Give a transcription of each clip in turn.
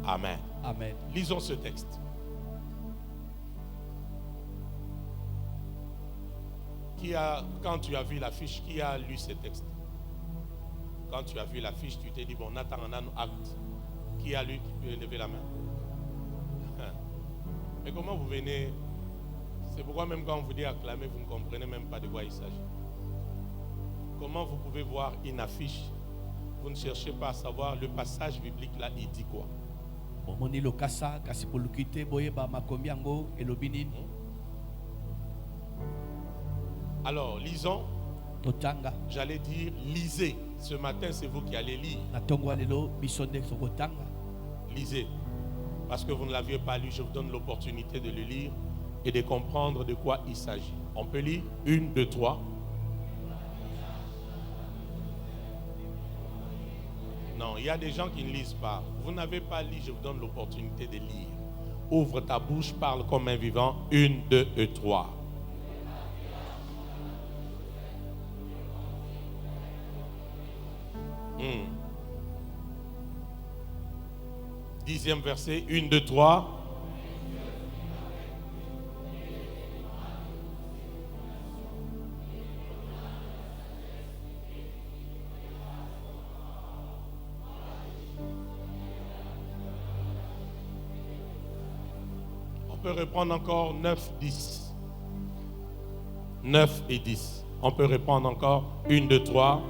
Amen. Amen. Lisons ce texte. Quand tu as vu l'affiche, qui a lu ce texte? Quand tu as vu l'affiche, tu t'es dit, bon, on attend un acte. Qui a lu? Qui peut lever la main? Mais comment vous venez? C'est pourquoi même quand on vous dit acclamer, vous ne comprenez même pas de quoi il s'agit. Comment vous pouvez voir une affiche? Vous ne cherchez pas à savoir le passage biblique là, il dit quoi? Alors, lisons. J'allais dire, lisez. Ce matin, c'est vous qui allez lire. Lisez. Parce que vous ne l'aviez pas lu, je vous donne l'opportunité de le lire et de comprendre de quoi il s'agit. On peut lire 1, 2, 3. Non, il y a des gens qui ne lisent pas. Vous n'avez pas lu, je vous donne l'opportunité de lire. Ouvre ta bouche, parle comme un vivant. 1, 2 et 3. Dixième verset, 1, 2, 3. On peut reprendre encore 9, 10. 9 et 10. On peut reprendre encore 1, 2, 3.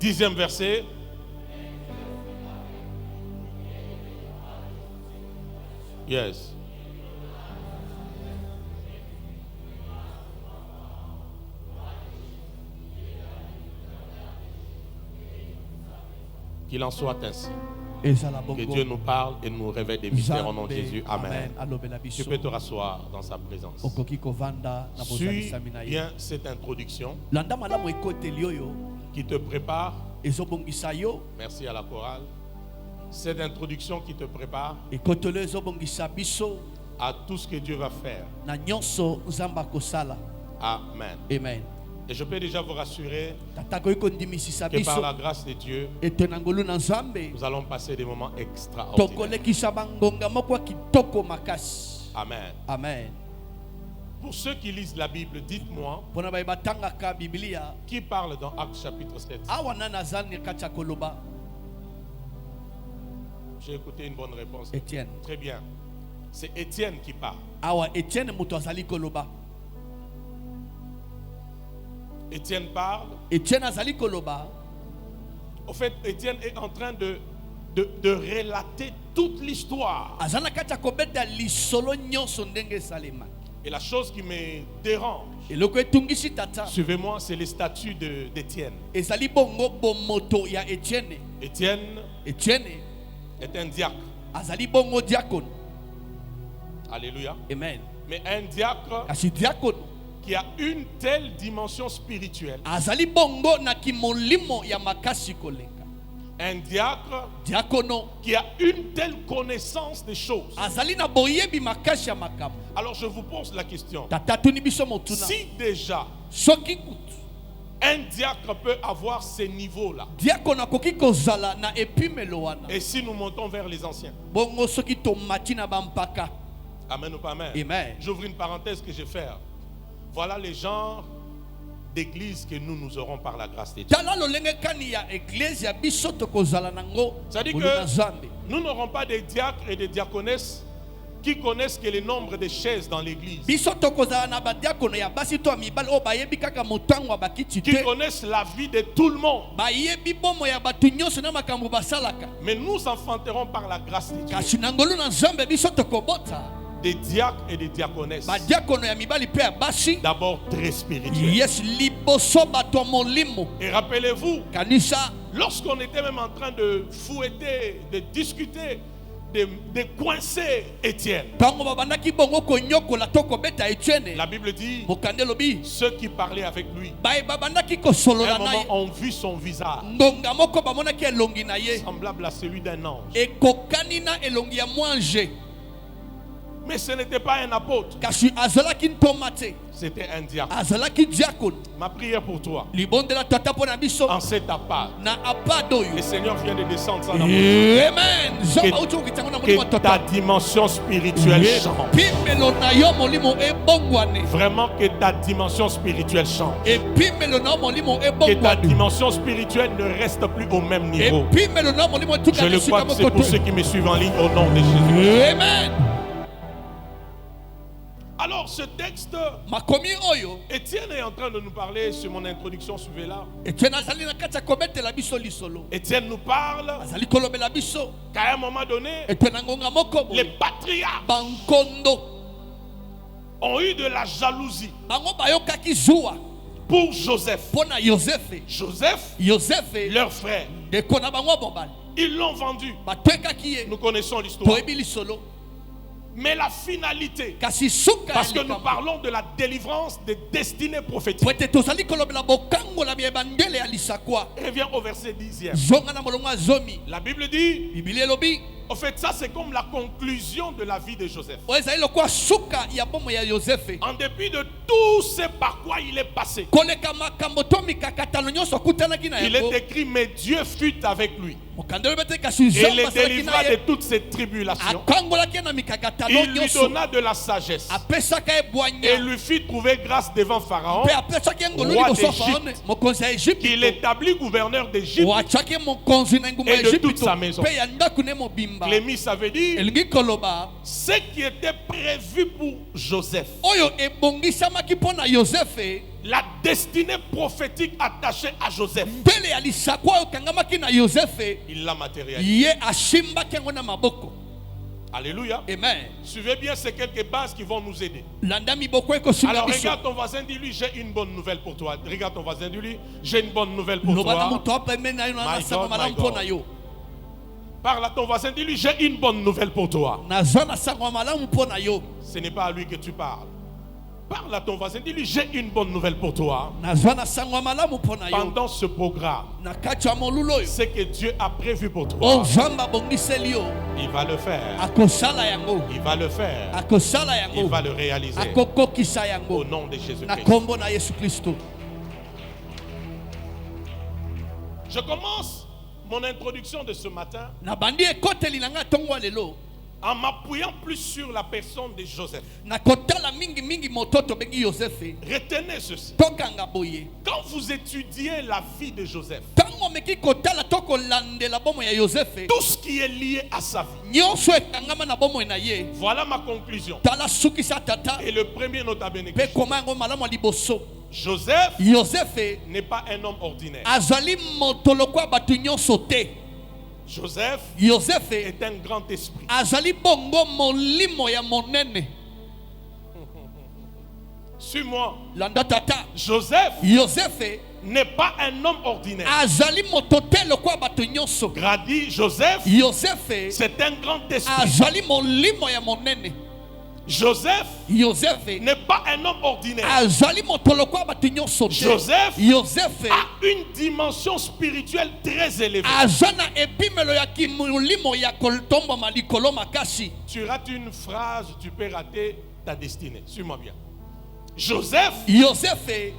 Dixième verset. Yes. Qu'il en soit ainsi. Que Dieu nous parle et nous révèle des mystères au nom de Jésus. Amen. Tu peux te rasseoir dans sa présence. Suis bien cette introduction qui te prépare. Merci à la chorale. Cette introduction qui te prépare à tout ce que Dieu va faire. Amen. Amen. Et je peux déjà vous rassurer que par la grâce de Dieu, nous allons passer des moments extraordinaires. Amen. Amen. Pour ceux qui lisent la Bible, dites-moi qui parle dans Actes chapitre 7. J'ai écouté une bonne réponse. Étienne. Très bien. C'est Étienne qui parle. Étienne parle. Au fait, Étienne est en train de relater toute l'histoire. Et la chose qui me dérange, suivez-moi, c'est les statuts d'Étienne. Étienne est un diacre. Alléluia. Amen. Mais un diacre qui a une telle dimension spirituelle. Un diacre qui a une telle connaissance des choses. Alors je vous pose la question. Si déjà un diacre peut avoir ces niveaux-là, et si nous montons vers les anciens? Amen ou pas amen? Amen. J'ouvre une parenthèse que je vais faire. Voilà les genres d'église que nous aurons par la grâce de Dieu. C'est-à-dire que nous n'aurons pas des diacres et des diaconesses qui connaissent que le nombre de chaises dans l'église, qui connaissent la vie de tout le monde. Mais nous enfanterons par la grâce de Dieu des diacres et des diaconesses, d'abord très spirituels. Et rappelez-vous, lorsqu'on était même en train de fouetter, de discuter, de coincer Étienne, la Bible dit ceux qui parlaient avec lui à un moment ont vu son visage semblable à celui d'un ange. Mais ce n'était pas un apôtre. kasi azalaki ntoma te, C'était un diacre. azalaki diakone. Ma prière pour toi, Libondela tata mpo na biso en cet appart, na apado oyo. le Seigneur vient de descendre ça dans mon vie. Amen. Nzambe auti kokitango na molimo Que ta tata. dimension spirituelle change. Epimelo na yo molimo ebongwane. Vraiment que ta dimension spirituelle change. Epimelo na yo molimo Que ta ebongwane. dimension spirituelle ne reste plus au même niveau. Epimelo na yo molimo Je etuka le crois esika que c'est pour ceux mokoto. qui me suivent en ligne au nom de Jésus. Amen. Alors ce texte, Makomi oyo Étienne est en train de nous parler sur mon introduction, suivez-la. Etienne azali na kati ya kobetela biso lisolo. Étienne nous parle Azali kolobela biso. qu'à un moment donné, Etienne na ngonga moko les boye. patriarches Bankondo. ont eu de la jalousie Bango bayokaki zuwa pour Joseph. mpo na Yosefe. Joseph, Yosefe leur frère, ndeko na bango mobali. ils l'ont vendu. Batwekaki ye. Nous connaissons l'histoire. Toyebi lisolo. Mais la finalité, Kasi suka parce que ya nous likambo. parlons de la délivrance des destinées prophétiques. Po ete tozali kolobela bokangola ya ebandele ya lisakwa. Reviens au verset 10e. Zonga na molongo ya zomi. La Bible dit, Biblia elobi en fait, ça c'est comme la conclusion de la vie de Joseph. oyo ezali lokola suka ya bomo ya Yosefe. En dépit de tout ce par quoi il est passé, Koleka makambo to mikakatano nyonso akutanaki na il est yango. écrit, mais Dieu fut avec lui. Mokandelo bete kasi Et zonga les asalaki délivra na de ye. toutes ces tribulations. Akangolaki na mikakatano Il lui nyonso. donna de la sagesse Apesaka ye et bwanya. lui fit trouver grâce devant Pharaon, Pe apesaki ye ngolu roi liboso ya Faraon, d'Égypte, mokonzi ya qu'il Egypte. établit gouverneur d'Égypte. Wachaki ye mokonzi na nguma Et ya de Egypte. toute sa maison. Pe ya ndaku ne mobimba. Clémy, ça veut dire Elingi koloba ce qui était prévu pour Joseph, oyo ebongisamaki mpo na Yosefe. la destinée prophétique attachée à Joseph, Mbele ya lisakwa oyo kangamaki na Yosefe. il l'a matérialisé. Ye ashimbaki yango na maboko. Alléluia. Amen. Suivez bien ces quelques bases qui vont nous aider. Landa miboko ekosunga Alors biso. regarde ton voisin, dis-lui, j'ai une bonne nouvelle pour toi. Regarde ton voisin, dis-lui, j'ai une bonne nouvelle pour Loba na toi. moto apeme na yo na My nasanga God, malamu my mpo God. na yo. Parle à ton voisin, dis-lui, j'ai une bonne nouvelle pour toi. Naza nasanga malamu mpo na yo. Ce n'est pas à lui que tu parles. Parle à ton voisin, dis-lui, j'ai une bonne nouvelle pour toi. Naza nasanga malamu mpo na yo. Pendant ce programme, Na kati ya molulu oyo. ce que Dieu a prévu pour toi, O Nzambe abongiseli yo. il va le faire. Akosala yango. Il va le faire. Akosala Il yango. va le réaliser. Akokokisa Au yango. nom de Na Jésus-Christ. kombo na Yesu Kristo. Je commence mon introduction de ce matin Na bandi ekoteli na nga ntongo ya lelo. en m'appuyant plus sur la personne de Joseph. Na kotala mingi mingi moto tobengi Yosefe. Retenez ceci. Tokanga boye. Quand vous étudiez la vie de Joseph, Tango meki kotala tokolandela bomo ya Yosefe. tout ce qui est lié à sa vie, Nyonso ekangama na bomo na ye. voilà ma conclusion. Tala sukisa tata. Et le premier nota bene, Pe koma yango malamu ya liboso. Joseph Yosefe n'est pas un homme ordinaire. azali moto lokwa bato nyonso te. Joseph Yosefe est un grand esprit. azali bongo molimo ya monene. Suis-moi. Landa tata. Joseph Yosefe n'est pas un homme ordinaire. azali moto te lokwa bato nyonso. Gradi, Joseph, Yosefe c'est un grand esprit. azali molimo ya monene. Joseph Yosefe n'est pas un homme ordinaire. azali moto lokwa bato nyonso te. Joseph Yosefe a une dimension spirituelle très élevée. azana epimelo ya kimolimo ya kotombama likolo makasi. Tu rates une phrase, tu peux rater ta destinée. Suis-moi bien. Joseph Yosefe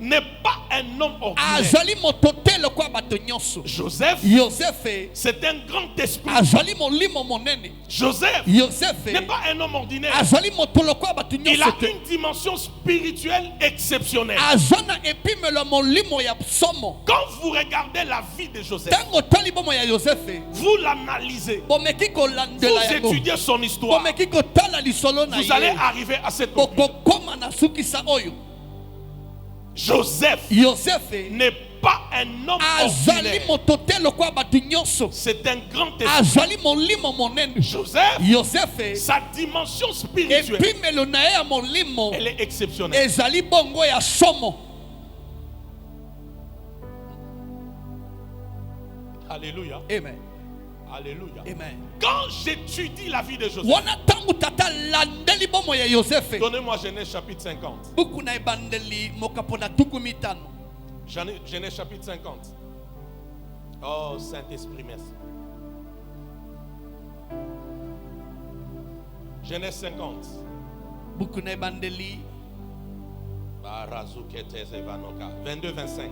n'est pas un homme ordinaire. azali moto te lokwa bato nyonso. Joseph, Yosefe c'est un grand esprit. azali molimo monene. Joseph Yosefe n'est pas un homme ordinaire. azali moto lokwa bato Il nyonso a te. une dimension spirituelle exceptionnelle. azana epimelo molimo ya somo. Quand vous regardez la vie de Joseph, Tango toli bomo ya Yosefe vous l'analysez, bomeki vous kolandela yango. étudiez son histoire, Bomeki kotala lisolo na vous allez ye. arriver à cette conclusion. Bokokoma na sukisa oyo. Joseph Yosefe n'est pas un homme azali ordinaire. moto te lokwa bato nyonso. C'est un grand esprit. Azali molimo monene. Joseph, Yosefe sa dimension spirituelle, epimelo na ye ya molimo elle est exceptionnelle. ezali bongo ya somo. Alléluia. Amen. Alléluia. Amen. Quand j'étudie la vie de Joseph, Wana tangu tata landeli bomo ya Yosefe. donnez-moi Genèse chapitre 50. Buku na ebandeli mokapo na tuku mitano. Genèse chapitre 50. Oh Saint-Esprit, merci. Genèse 50. Bukune bandeli. 22, 25.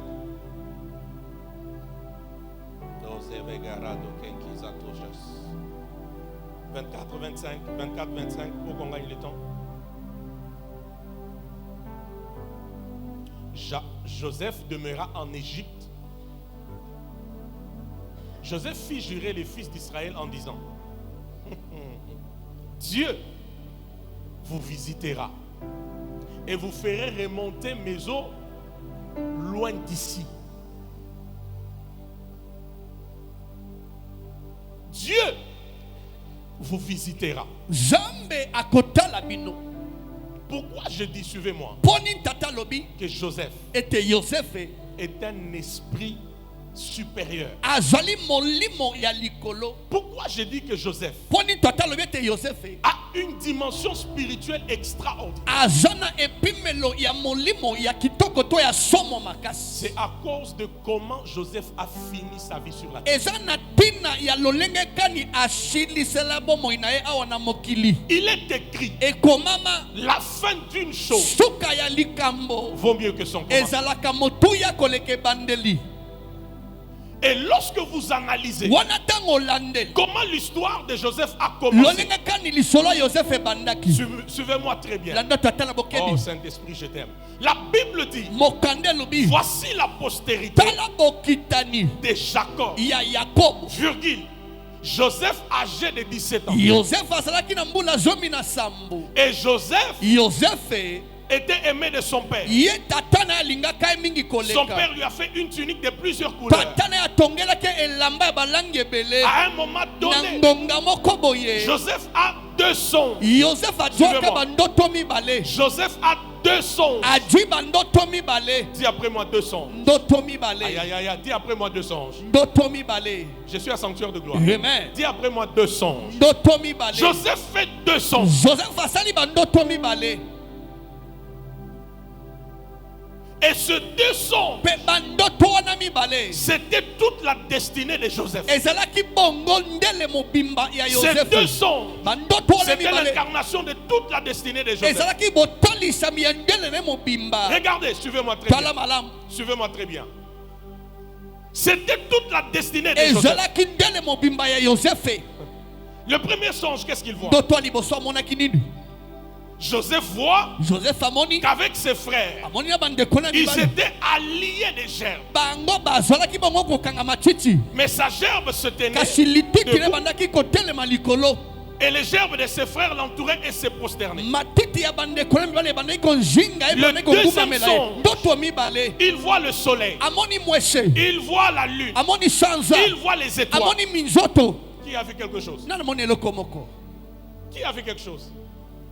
24, 25. 24, 25. Pour qu'on gagne le temps. Joseph demeura en Égypte. Joseph fit jurer les fils d'Israël en disant: Dieu vous visitera et vous ferez remonter mes eaux loin d'ici. Dieu vous visitera. Jambe akotala bino. Pourquoi je dis, suivez-moi, Poni tata lobi que Joseph était Joseph est un esprit supérieur. azali molimo ya likolo. Pourquoi je dis que Joseph Poni tata lobi était Joseph a une dimension spirituelle extraordinaire? azana epimelo ya molimo ya kitoko to ya somo makasi. C'est à cause de comment Joseph a fini sa vie sur la terre. Ezana tina ya lolenge kani ashilisela bomo inaye awa na mokili. Il est écrit, E komama la fin d'une chose suka ya likambo vaut mieux que son commencement. ezalaka motuya koleke bandeli. Et lorsque vous analysez Wana tango landeli comment l'histoire de Joseph a commencé, lolenge kani lisolo Joseph ebandaki. suivez-moi très bien. Landa tata na bokebi. Oh Saint-Esprit, je t'aime. La Bible dit, Mokande lobi voici la postérité tala bokitani de Jacob, ya Yakobo. virgule, Joseph âgé de 17 ans. Joseph azalaki na mbula zomi na sambu. Et Joseph Joseph était aimé de son père. ye tata na alingaka mingi Son koleka. père lui a fait une tunique de plusieurs couleurs. Tata na atongelaki elamba ya balangi ebele. À un moment Na donné, ngonga moko boye. Joseph a deux sons. Joseph azwaka Suivez-moi. bandoto mibale. Joseph a deux sons. Azwi bandoto mibale. Dis après moi deux songes. Ndoto Aïe, mibale. aïe, aïe, dis après moi deux songes. Ndoto mibale. Je suis à sanctuaire de gloire. Amen. Dis après moi deux songes. Ndoto mibale. Joseph fait deux songes. Joseph asali bandoto mibale. Et ce deux songes, Pe bandoto wana mibale. c'était toute la destinée de Joseph. Ezalaki bongo ndele mobimba ya Ces deux Joseph. songes, Bandoto wana c'était mibale. l'incarnation de toute la destinée de Joseph. Ezalaki botolisami ya ndele ne mobimba. Regardez, suivez-moi très Tala bien. malamu. Suivez-moi très bien. C'était toute la destinée de Joseph. Ezalaki ndele mobimba ya Joseph. Le premier songe, qu'est-ce qu'il voit? Ndoto liboso amonaki nini? Joseph voit Joseph amoni qu'avec ses frères, amoni na bandeko na ils mibale. étaient alliés des gerbes. Bango bazalaki bango kokanga matiti. Mais sa gerbe se tenait Kasi litiki ne debout, bandaki kotelema likolo. et les gerbes de ses frères l'entouraient et se prosternaient. Matiti ya bandeko na mibale bandaki konzinga Le ebandaki deuxième kokumamela ye. songe. Ndoto mibale. Il voit le soleil, Amoni mwese. il voit la lune, Amoni sanza. il voit les étoiles. Amoni minzoto. Qui a vu quelque chose? Nana moni eloko moko. Qui a vu quelque chose?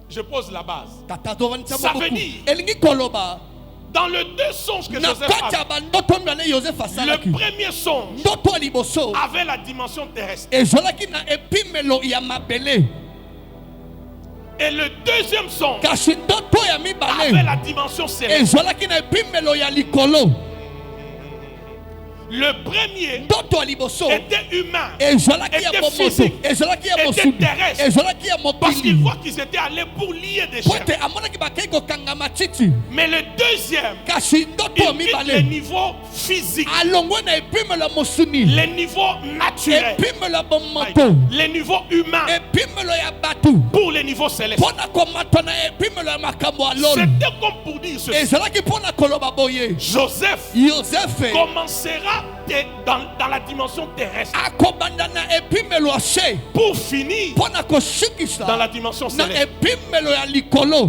Je pose la base. Tata dovanisa Ça veut mobuku. dire- Elingi koloba. Dans les deux songes que Na Joseph kati ya a, bandoto mibale Joseph asalaki. le premier songe Ndoto ya liboso. avait la dimension terrestre. Ezalaki na epimelo ya mabele. Et le deuxième songe Kasi ndoto ya avait mibale. la dimension céleste. Ezalaki na epimelo ya likolo. Le premier Ndoto ya liboso. était humain. Ezalaki ya était bomoto. physique, Ezalaki ya était mosuni. terrestre. Ezalaki ya Parce qu'il mokili. voit qu'ils étaient allés pour lier des Pote gerbes. amonaki bakei kokanga matiti. Mais le deuxième, Kasi ndoto ya il quitte le mibale. niveau physique, Alongwe na epimelo ya mosuni. le niveau naturel, Epimelo ya bomoto. le niveau humain Epimelo ya batu. pour le niveau céleste. Pona komata na epimelo ya makambo ya lolo. C'était comme pour dire ceci. Ezalaki pona koloba boye. Joseph Joseph commencera dans la dimension terrestre akobanda na epimelo ya se. pour finir Pona koshikisa dans la dimension na céleste. epimelo ya likolo.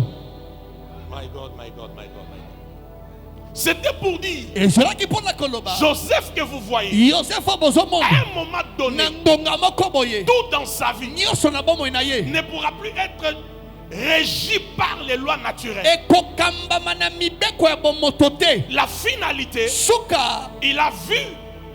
My God, my God, my God, my God. C'était pour dire, Ezalaki pona koloba. Joseph que vous voyez, Joseph bozomona à un moment donné, na ngonga moko boye. tout dans sa vie Nyonso na bomoi na ye. ne pourra plus être régi par les lois naturelles. Ekokambama na mibeko ya bomoto te. La finalité, Suka il a vu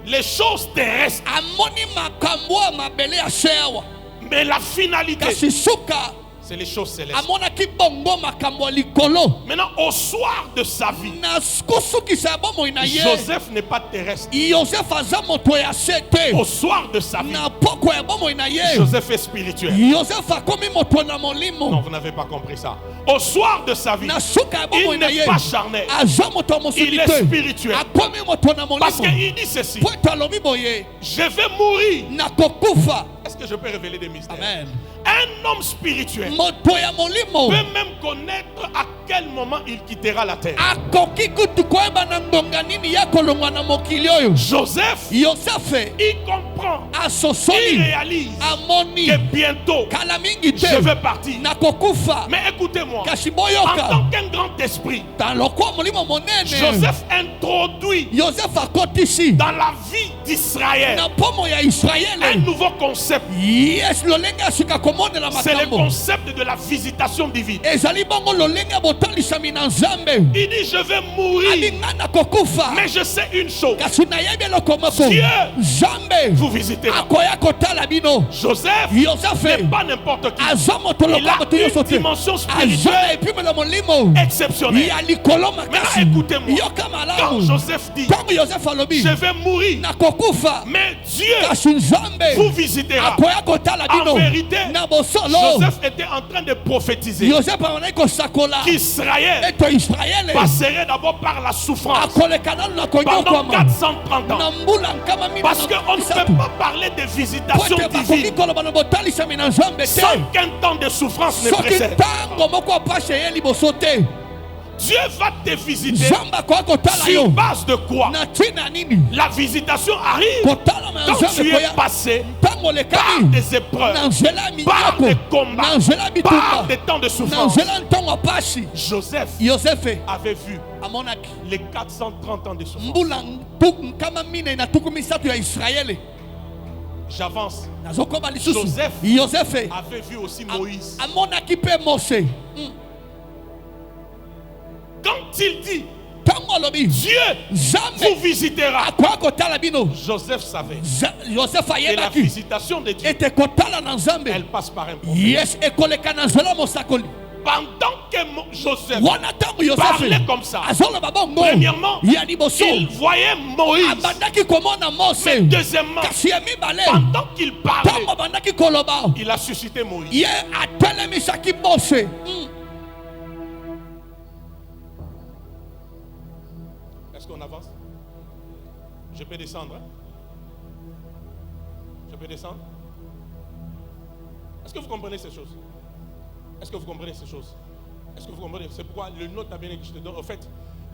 les choses terrestres, amoni makambo ya mabele ya se awa. mais la finalité, Kasi suka C'est les choses célestes. amonaki bongo makambo ya likolo. Maintenant, au soir de sa vie, Na kosukisa bomoi na ye. Joseph n'est pas terrestre. Yosef aza moto ya se te. Au soir de sa vie, Na poko ya bomoi na ye. Joseph est spirituel. Yosef akomi moto na Non, molimo. vous n'avez pas compris ça. Au soir de sa vie, Na suka ya bomoi il na n'est ye. pas charnel. Aza moto Il mosuli est te. spirituel. Akomi moto na Parce molimo. qu'il dit ceci. Po talobi boye. Je vais mourir. Na kokufa. Est-ce que je peux révéler des mystères? Amen. Un homme spirituel Moto ya molimo. peut même connaître à quel moment il quittera la terre. Akoki kutu koyeba na ngonga nini ya kolongwa na mokili oyo. Joseph, Yosefe il comprend, il asosoli réalise amoni que bientôt, kala mingi te je vais partir. na kokufa. Mais écoutez-moi, Kasi en boyoka tant qu'un grand esprit, ta lokwa molimo monene. Joseph introduit Yosef akotisi dans la vie d'Israël na pomo ya un Israele. nouveau concept. Yes, lolenge asika komonela C'est le makambo. concept de la visitation divine. Ezali bongo lolenge botalisami na Nzambe. Il dit, je vais mourir, Alinga na kokufa. mais je sais une chose. Kasi nayebi eloko moko. Dieu Nzambe vous visitera. akoya kotala bino. Joseph Yosefe n'est pas n'importe qui. aza moto Il lokwa a moto nyonso une te. dimension Aza spirituelle epimelo molimo exceptionnelle. ya likolo makasi. Maintenant, écoutez-moi. Yoka Quand malamu. Joseph dit, Tango Yosef alobi je vais mourir, na kokufa. mais Dieu Kasi Nzambe vous visitera. akoya kotala En bino. vérité, Na bosolo. Joseph était en train de prophétiser Yosef amonaki kosakola. qu'Israël Eto Israele. passerait d'abord par la souffrance Akolekana na pendant konyokwama. 430 ans. Na mbula nkama mina Parce qu'on ne peut pas parler de visitation divine koloba na botalisami na Nzambe sans te. qu'un temps de souffrance ne Soki précède. ntango moko apashe ye liboso te. Dieu va te visiter Nzambe akoya kotala sur yo. base de quoi? Na ntina nini? La visitation arrive Kotala na quand Nzambe tu es koya. passé Ntango par lekami. des épreuves, Na nzela ya par minyoko. des combats, Na nzela ya par bitumba. des temps de Na souffrance. nzela ntango apasi. Joseph Yosefe avait vu amonaki. les 430 ans de souffrance. Mbula nkama mine na tuku misato ya Israele. J'avance. Nazokoba lisusu. Joseph Yosefe avait vu aussi Moïse. amonaki pe Mose. Quand il dit Tango alobi Dieu vous Nzambe visitera, akoya kotala bino. Joseph savait Yosef que la ayebaki visitation de Dieu, ete kotala na Nzambe. elle passe par un prophète. Yes, ekoleka na nzela mosakoli. Pendant que Joseph Wana tango Yosefe parlait comme ça, azoloba bongo premièrement, ya liboso il voyait Moïse. abandaki komona Mose. Mais deuxièmement, Kasi ya mibale pendant qu'il parlait, tango abandaki koloba il a suscité Moïse. ye atelemisaki Mose. Est-ce qu'on avance? Je peux descendre? Hein? Je peux descendre? Est-ce que vous comprenez ces choses? Est-ce que vous comprenez ces choses? Est-ce que vous comprenez? C'est pourquoi le nom t'a bien que je te donne. En fait,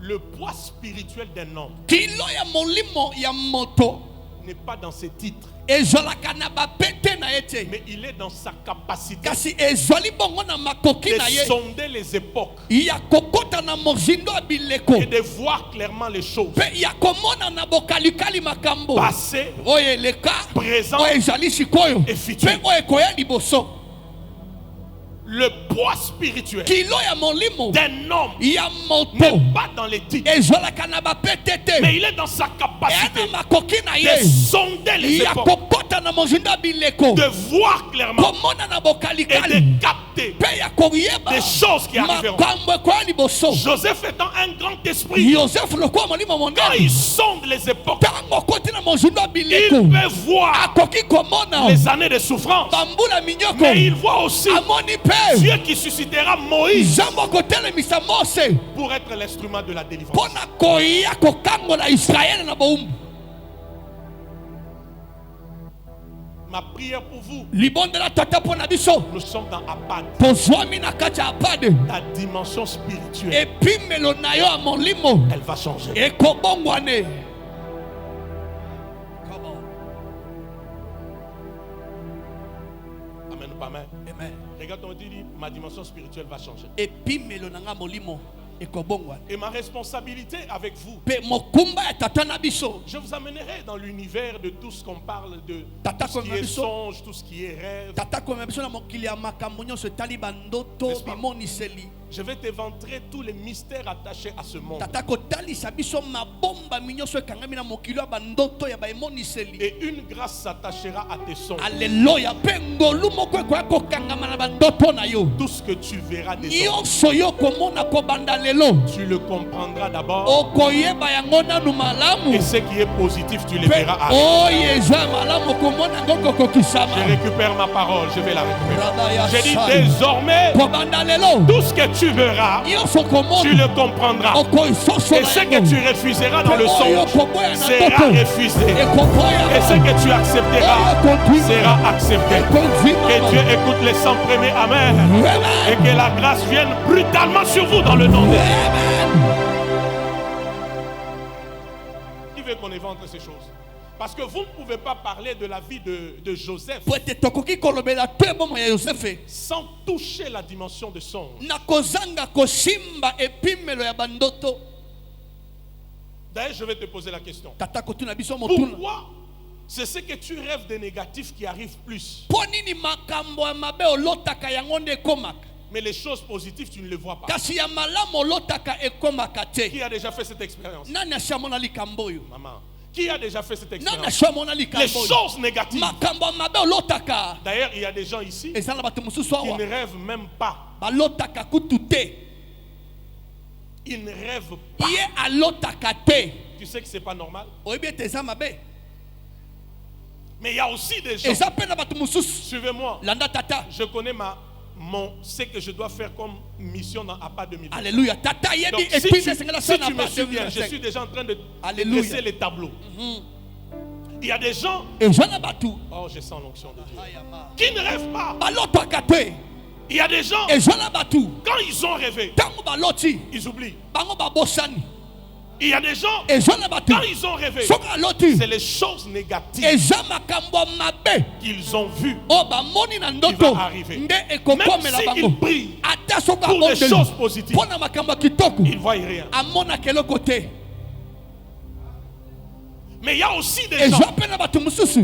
le poids spirituel d'un homme Kilo ya molimo ya moto n'est pas dans ses titres, ezolaka na bapete na ye te. mais il est dans sa capacité Kasi ezoli bongo na makoki de na ye sonder les époques ya kokota na mozindo ya bileko et de voir clairement les choses. mpe ya komona na bokalikali makambo Passé, oyo eleka présent oyo ezali sikoyo et futur. mpe oyo ekoya liboso. Le poids spirituel Kilo ya molimo d'un homme ya moto n'est pas dans les titres, ezolaka na bapete te mais il est dans sa eya capacité na makoki na de ye sonder les ya époques, kokota na mozindo ya bileko de voir clairement komona na et bokalikali de capter mpe ya koyeba des choses qui arriveront. makambo ekoya liboso. Joseph étant un grand esprit, Yosef lokola molimo quand il monene sonde les époques, ntango okoti na mozindo ya bileko il peut voir akoki komona les années de souffrance, bambula minyoko mais il voit aussi amoni mpe Dieu qui suscitera Moïse nzambe akotelemisa Mose pour être l'instrument de la délivrance. mpo na koya kokangola Israele na bowumbu. Ma prière pour vous, Libondela tata mpo na biso nous sommes dans Abad, tozwami na kati ya apade ta dimension spirituelle, epimelo na yo ya molimo elle va changer. ekobongwane. Amen ou pas amen? Amen. Regarde ton dit, ma dimension spirituelle va changer. Epimelo na nga molimo ekobongwane. Et ma responsabilité avec vous, Pe mokumba ya tata na biso je vous amènerai dans l'univers de tout ce qu'on parle de Tata tout ce qui est Komabiso. songe, tout ce qui est rêve. tata komema biso na mokili ya makambo nyonso etali bandoto N'est-ce pas? bimoniseli. Je vais t'éventrer tous les mystères attachés à ce monde. Et une grâce s'attachera à tes songes. Alléluia. Tout ce que tu verras désormais, tu le comprendras d'abord. Et ce qui est positif, tu le verras arriver. Je récupère ma parole, je vais la récupérer. J'ai dit désormais, tout ce que tu verras, tu le comprendras. Et ce que tu refuseras dans le songe sera refusé. Et ce que tu accepteras sera accepté. Que Dieu écoute les 100 premiers. Amen. Et que la grâce vienne brutalement sur vous dans le nom de Jésus. Qui veut qu'on évente ces choses? Parce que vous ne pouvez pas parler de la vie de Joseph sans toucher la dimension de songe. D'ailleurs, je vais te poser la question. Pourquoi c'est ce que tu rêves de négatif qui arrive plus? Mais les choses positives, tu ne les vois pas. Qui a déjà fait cette expérience? Maman. Qui a déjà fait cette expérience? Les choses négatives. D'ailleurs, il y a des gens ici qui ne rêvent même pas. Ils ne rêvent pas. Tu sais que ce n'est pas normal. Mais il y a aussi des gens. Suivez-moi. Je connais ce que je dois faire comme mission dans APA 2020. Alléluia. Donc, si tu me souviens, je suis déjà en train de dresser les tableaux. Il y a des gens. Oh, je sens l'onction de Dieu. Qui ne rêvent pas. Il y a des gens. Quand ils ont rêvé, ils oublient. Il y a des gens, quand ils ont rêvé, c'est les choses négatives qu'ils ont vues qui vont arriver. Même s'ils prient pour des choses positives, ils ne voient rien. Mais il y a aussi des gens,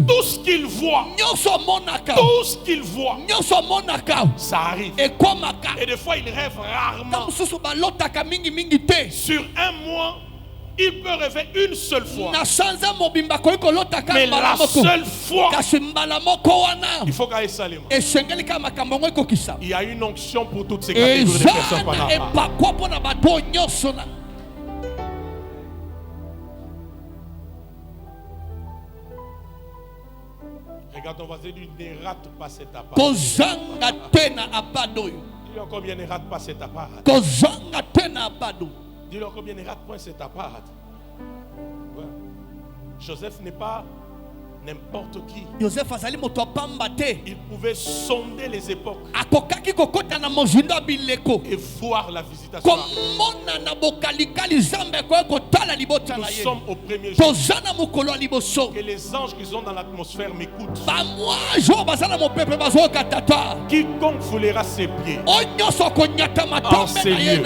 tout ce qu'ils voient, ça arrive. Et des fois, ils rêvent rarement. Sur un mois, il peut rêver une seule fois. Mais la seule fois, il faut qu'il s'allume. Il y a une onction pour toutes ces catégories de personnes. Regarde ton voisin, lui ne rate pas cette appart. Dis-lui combien ne rate pas cette appart. Dis-leur combien ne rate point cet appart. Ouais. Joseph n'est pas n'importe qui. Il pouvait sonder les époques et voir la visitation. Nous sommes au premier jour. Que les anges qui sont dans l'atmosphère m'écoutent. Quiconque foulera ses pieds en ces lieux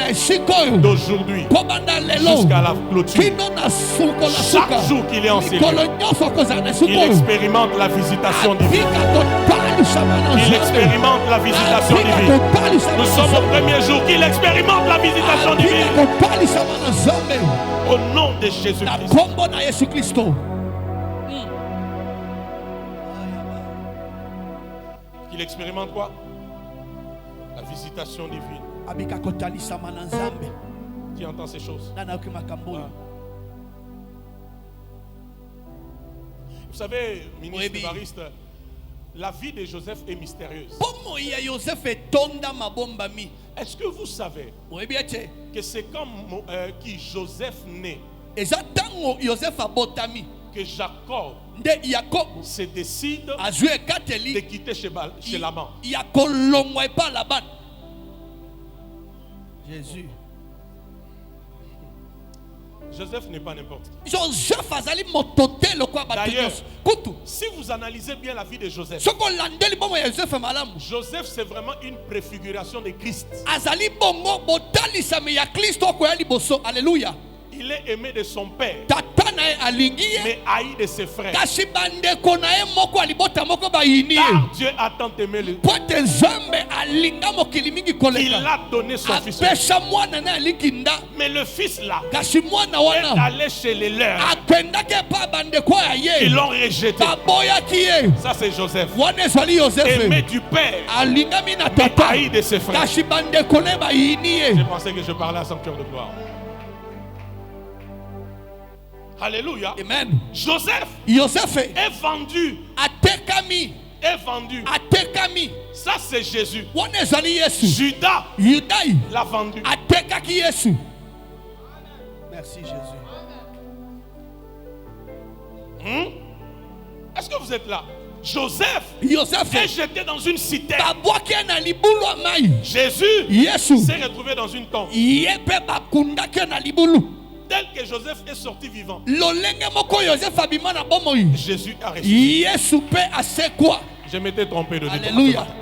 d'aujourd'hui jusqu'à la clôture, chaque jour qu'il est en ces lieux, il expérimente la visitation divine. Il expérimente la visitation divine. Nous sommes au premier jour qu'il expérimente la visitation divine. Au nom de Jésus-Christ. Qu'il expérimente quoi? La visitation divine. Qui entend ces choses? Vous savez, ministre Évariste, la vie de Joseph est mystérieuse. Est-ce que vous savez que c'est quand Joseph naît que Jacob se décide de quitter chez Laban? Jésus. Joseph n'est pas n'importe qui. D'ailleurs, si vous analysez bien la vie de Joseph, Joseph c'est vraiment une préfiguration de Christ. Alléluia. il est aimé de son père, tata na ye alingi ye mais haï de ses frères. kasi bandeko na ye moko alibota moko bayini ye Car Dieu a tant aimé le po ete nzambe alinga mokili mingi qu'il koleka a donné son fils. apesa mwana na alingi nda Mais le fils là kasi mwana est wana allé chez les leurs. akendaki epa bandeko ya Ils ye l'ont rejeté. baboyaki ye Ça c'est Joseph. wana ezali yosefe Aimé du père, alingami na mais tata haï de ses frères. kasi bandeko na ye bayini ye Je pensais que je parlais à son cœur de gloire. Alléluia. amen Joseph yosefe est vendu. atekami Est vendu. atekami Ça c'est Jésus. wana ezali yesu Judas yudai l'a vendu. atekaki yesu merci jésus Est-ce que vous êtes là? Joseph yosefe est jeté dans une citerne. babwaki ye na libulu ya mai Jésus yesu s'est retrouvé dans une tombe. ye mpe bakundaki ye na libulu Tel que Joseph est sorti vivant, lolenge moko yosefe abima na bomoi Jésus a ressuscité. yesu mpe asekwa Je m'étais trompé de alléluia département.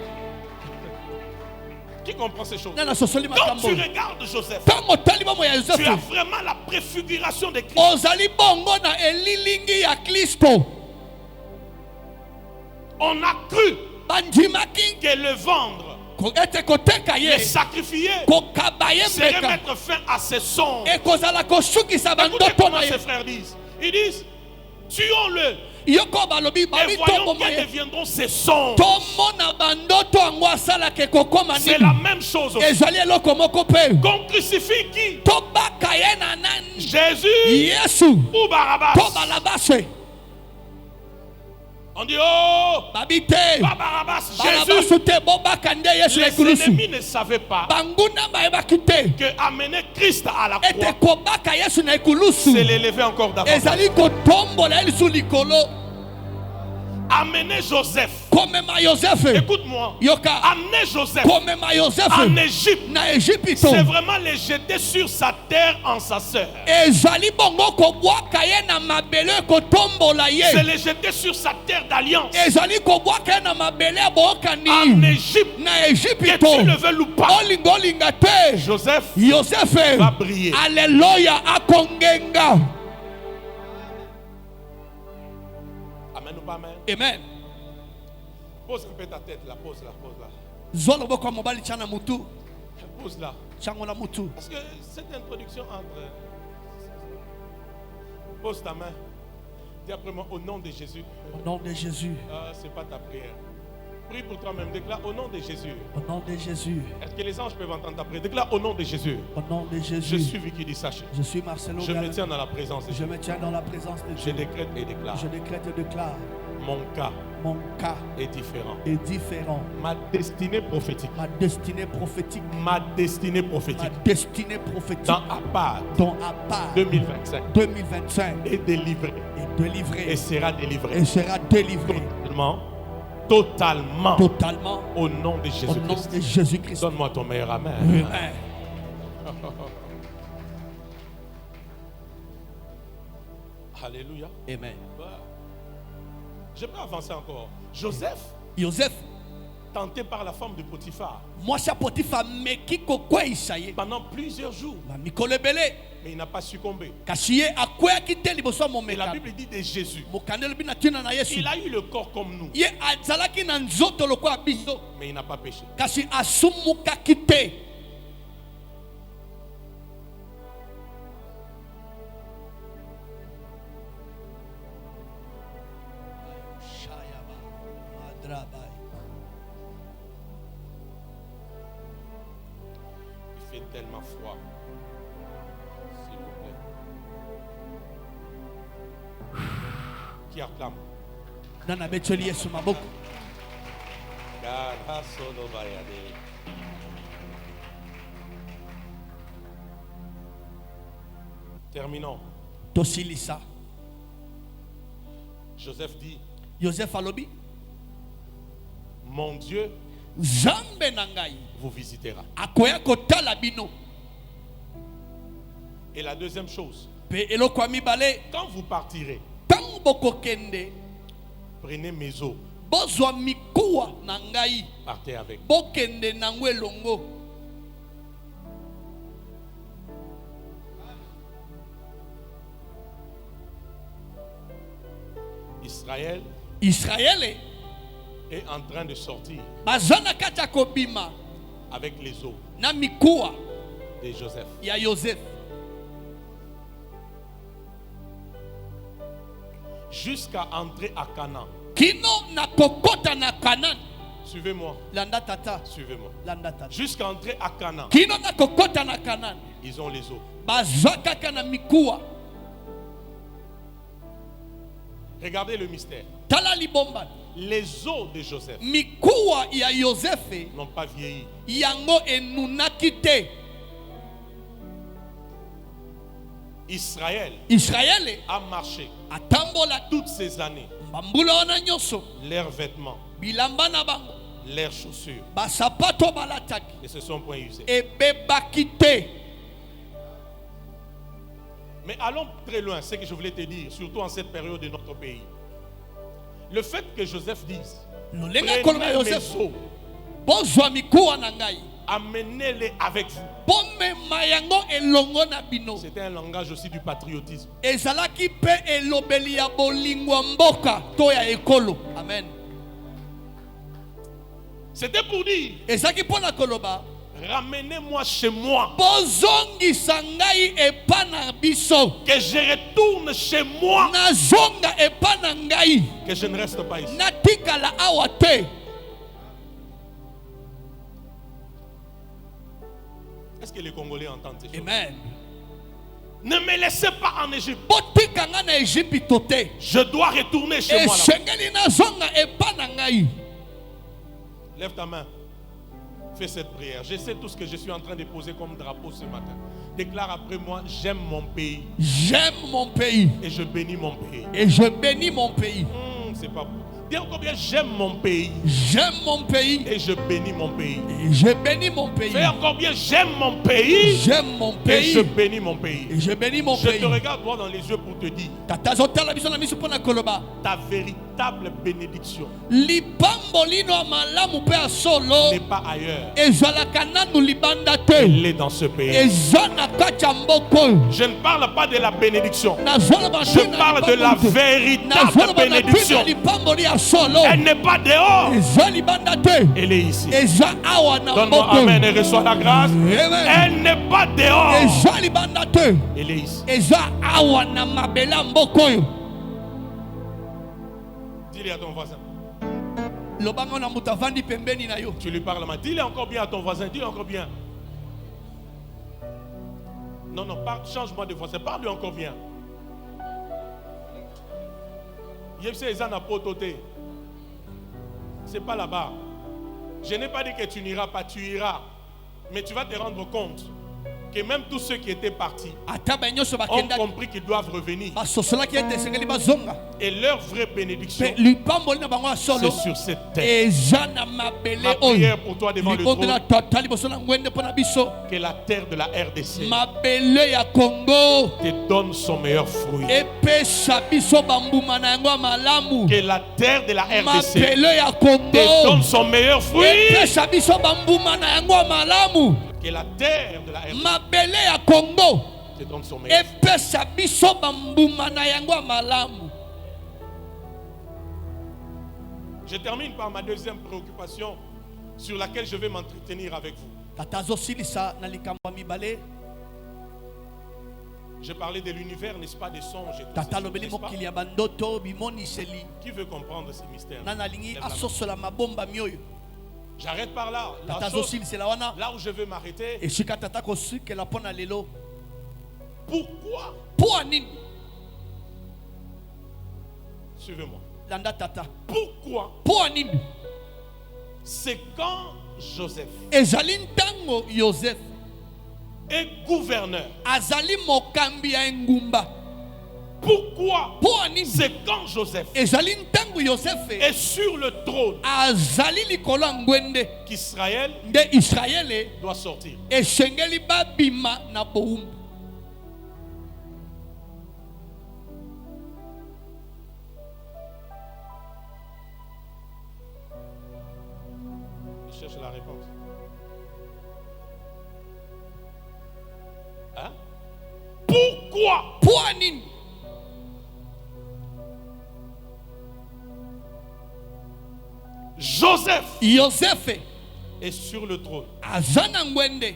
Qui comprend ces choses? nana sosoli Quand makambo tu regardes Joseph, ntango otali bomoi ya tu yosefe as vraiment la préfiguration de Christ. ozali bongo na elilingi ya kristo On a cru bandimaki que le vendre, ete koteka le ye sacrifier, kokaba ye serait mbeka mettre fin à ses songes. ekozala kosukisa Écoutez bandoto comment na ses ye frères disent. Ils disent, tuons-le yoko balobi et babi voyons toboma quels ye deviendront ses songes. tomona bandoto yango asalaka ekokoma C'est la nini même chose aussi. ezali eloko moko mpe Qu'on crucifie qui? tobaka ye na nani Jésus yesu ou Barabbas? to balabase On dit, oh, babi te pas Barabbas, Jésus. balabasu te bobaka nde yesu na Les ekulusu ennemis ne savaient pas banguna bayebaki te que amener Christ à la ete croix, kobaka yesu na ekulusu c'est l'élever encore davantage. ezali kotombola ye lisu likolo Amener Joseph. komema yosefe Écoute-moi. yoka Amener Joseph komema yosefe en Égypte, na ejipito c'est vraiment les jeter sur sa terre en sa sœur. ezali bongo kobwaka ye na mabele kotombola C'est ye les jeter sur sa terre d'alliance. ezali kobwaka ye na mabele ya En boyokani Égypte, na que ejipito tu le veux ou pas, olinga olinga te Joseph yosefe va briller. aleluya akongenga Amen ou pas amen? amen Pose un peu ta tête là, pose là, pose là. zwa loboko ya mobali tia na mutu Pose là. tiango na mutu Parce que cette introduction entre... Pose ta main. Dis après moi, au nom de Jésus. au nom de jésus Ah, c'est pas ta prière. Prie pour toi-même. Déclare au nom de Jésus. au nom de jésus Est-ce que les anges peuvent entendre ta prière? Déclare au nom de Jésus. au nom de Je jésus suis Vicky Dissache. je suis Marcelo Je me Gala. tiens dans la présence de Je Dieu. me tiens dans la présence de Je Dieu. décrète et déclare. Je décrète et déclare, Mon cas mon cas est différent. est différent. Ma destinée prophétique. Ma destinée prophétique, Ma destinée prophétique. ma destinée prophétique, Dans Apart dont à part 2025 2025 est délivrée est délivrée et sera délivrée. et sera délivrée Totalement. totalement Au nom de au nom Jésus-Christ. de Jésus-Christ. Donne-moi ton meilleur amen. Amen. Alléluia. Amen. Je peux avancer encore. Joseph, Joseph, tenté par la femme de Potiphar moi c'est Potiphar meki kokweisa ye pendant plusieurs jours, na mikolo ebele mais il n'a pas succombé. kasi ye akweyaki te liboso ya Et la momeka Bible dit de Jésus. mokanda elobi na ntina na yesu Il a eu le corps comme nous, ye azalaki na nzoto lokola biso mais il n'a pas péché. kasi asumukaki te Il fait tellement froid. S'il vous plaît. Qui acclame? nani abeteli yesu maboko Terminons. tosilisa Joseph dit, Joseph alobi mon Dieu nzambe na ngai vous visitera. akoya kotala bino Et la deuxième chose, mpe eloko ya mibale quand vous partirez, ntango bokokende prenez mes eaux, bozwa mikuwa na ngai partez avec. bokende nango elongo Israël Israele est en train de sortir baza na kati ya kobima avec les eaux na mikuwa de Joseph. ya Yosef Jusqu'à entrer à Canaan. kino na kokota na Kanani. Suivez-moi. Landa tata, Suivez-moi. landa tata. Jusqu'à entrer à Canaan. Kino na kokota na Kanani. Ils ont les eaux. Baza kaka na mikuwa. Regardez le mystère. Tala libomba. Les eaux de Joseph Mikuwa ya Yosefe n'ont pas vieilli. yango enunaki te. Israël Israele a marché atambola toutes ces années. mbambula wana nyonso Leurs vêtements, bilamba na bango leurs chaussures basapato balataki ne se sont point usés. ebebaki te. Mais allons très loin, ce que je voulais te dire, surtout en cette période de notre pays. Le fait que Joseph dise, Lolenga koloba prenez Yosef mes eaux, bozwa mikuwa na ngai amenez-les avec vous. bomema yango elongo na bino. C'était un langage aussi du patriotisme. Ezalaki pe elobeli ya bolingwa mboka to ya ekolo. Amen. C'était pour dire, Ezaki pona koloba ramenez-moi chez moi, bozongisa ngai epa na biso, que je retourne chez moi, nazonga epa na ngai, que je ne reste pas ici. natikala awa te. Est-ce que les Congolais entendent ces choses? Amen. Ne me laissez pas en Égypte. Botika nga na Egypte te. Je dois retourner chez moi là. Esengeli nazonga epa na ngai. Lève ta main. Fais cette prière. Je sais tout ce que je suis en train de poser comme drapeau ce matin. Déclare après moi, j'aime mon pays J'aime mon pays et je bénis mon pays. et je bénis mon pays. C'est pas bon. Dis encore bien, j'aime mon pays J'aime mon pays et je bénis mon pays. et je bénis mon pays. Fais encore bien, j'aime mon pays J'aime mon et je pays bénis mon pays. et je bénis mon Je pays. te regarde droit dans les yeux pour te dire, Tatazotala biso na miso pona koloba. ta véritable bénédiction Libambo lino amalamu pe asolo. n'est pas ailleurs. Ezalaka nanu libanda te. Elle est dans ce pays. Ezana kacha mboko. Je ne parle pas de la bénédiction. Nazola Je parle de la véritable bénédiction. Libambo li asolo. Elle n'est pas dehors. Eza libanda te. Elle est ici. Eza awa na Donne-moi mboko. amen et reçois la grâce. Amen. Elle n'est pas dehors. Eza libanda te. Elle est ici. Eza awa na mabela mboko yo. Dis-le à ton voisin. Lobango na mutavandi pembeni na yo. Tu lui parles mal. Dis-le encore bien à ton voisin. Dis-le encore bien. Non, non, change-moi de voisin. Parle-lui encore bien. C'est pas là-bas. Je n'ai pas dit que tu n'iras pas, tu iras. Mais tu vas te rendre compte que même tous ceux qui étaient partis ont compris qu'ils doivent revenir. Et leur vraie bénédiction, c'est sur cette terre. Ma prière pour toi devant le trône, que la terre de la RDC te donne son meilleur fruit. Que la terre de la RDC te donne son meilleur fruit. Que la terre de la RDC te donne son meilleur fruit. Je termine par ma deuxième préoccupation sur laquelle je vais m'entretenir avec vous. Je parlais de l'univers, n'est-ce pas, des songes et tout ça, n'est-ce pas? Qui veut comprendre ces mystères? J'arrête par là. Là où je veux m'arrêter. Pourquoi? Suivez-moi. Pourquoi? C'est quand Joseph est gouverneur. Pourquoi? C'est quand Joseph est sur le trône qu'Israël doit sortir. Je cherche la réponse. Hein? Pourquoi? Joseph est sur le trône. aza na ngwende.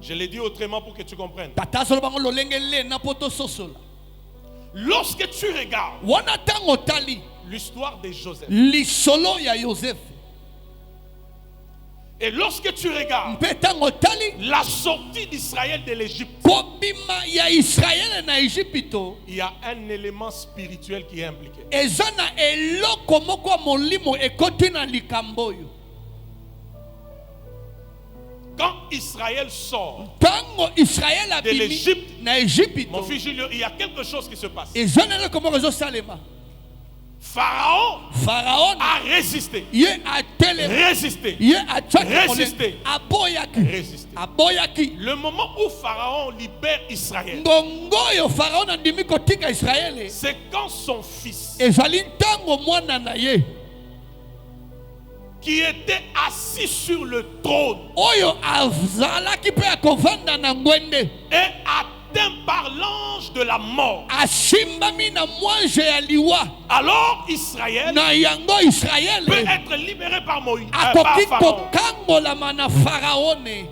Je l'ai dit autrement pour que tu comprennes. Tata azoloba bango lolenge le na poto sosola. Lorsque tu regardes Wana tango tali l'histoire de Joseph, lisolo ya Joseph. et lorsque tu regardes Mpe tango tali la sortie d'Israël de l'Égypte, kobima ya Israël na Egypto. il y a un élément spirituel qui est impliqué. Eza na eloko moko ya molimo ekoti na likambo oyo. Quand Israël sort Tango Israël de abimi l'Égypte, na mon Egypto. fils Julio, il y a quelque chose qui se passe. Eza na eloko moko ezosalema. Pharaon a résisté. ye atele Résisté. ye atchaki Résister. aboyaki Résister. aboyaki. Le moment où Pharaon libère Israël, Ngongo yo Pharaon andimi kotika Israël. c'est quand son fils, Ezali ntango mwana na ye qui était assis sur le trône, oyo azalaki pe akovanda na ngwende est atteint par l'ange de la mort. asimbami na mwanze ya liwa. Alors Israël Na yango Israël peut être libéré par Moïse, par akoki Pharaon. kokangolama na Pharaone.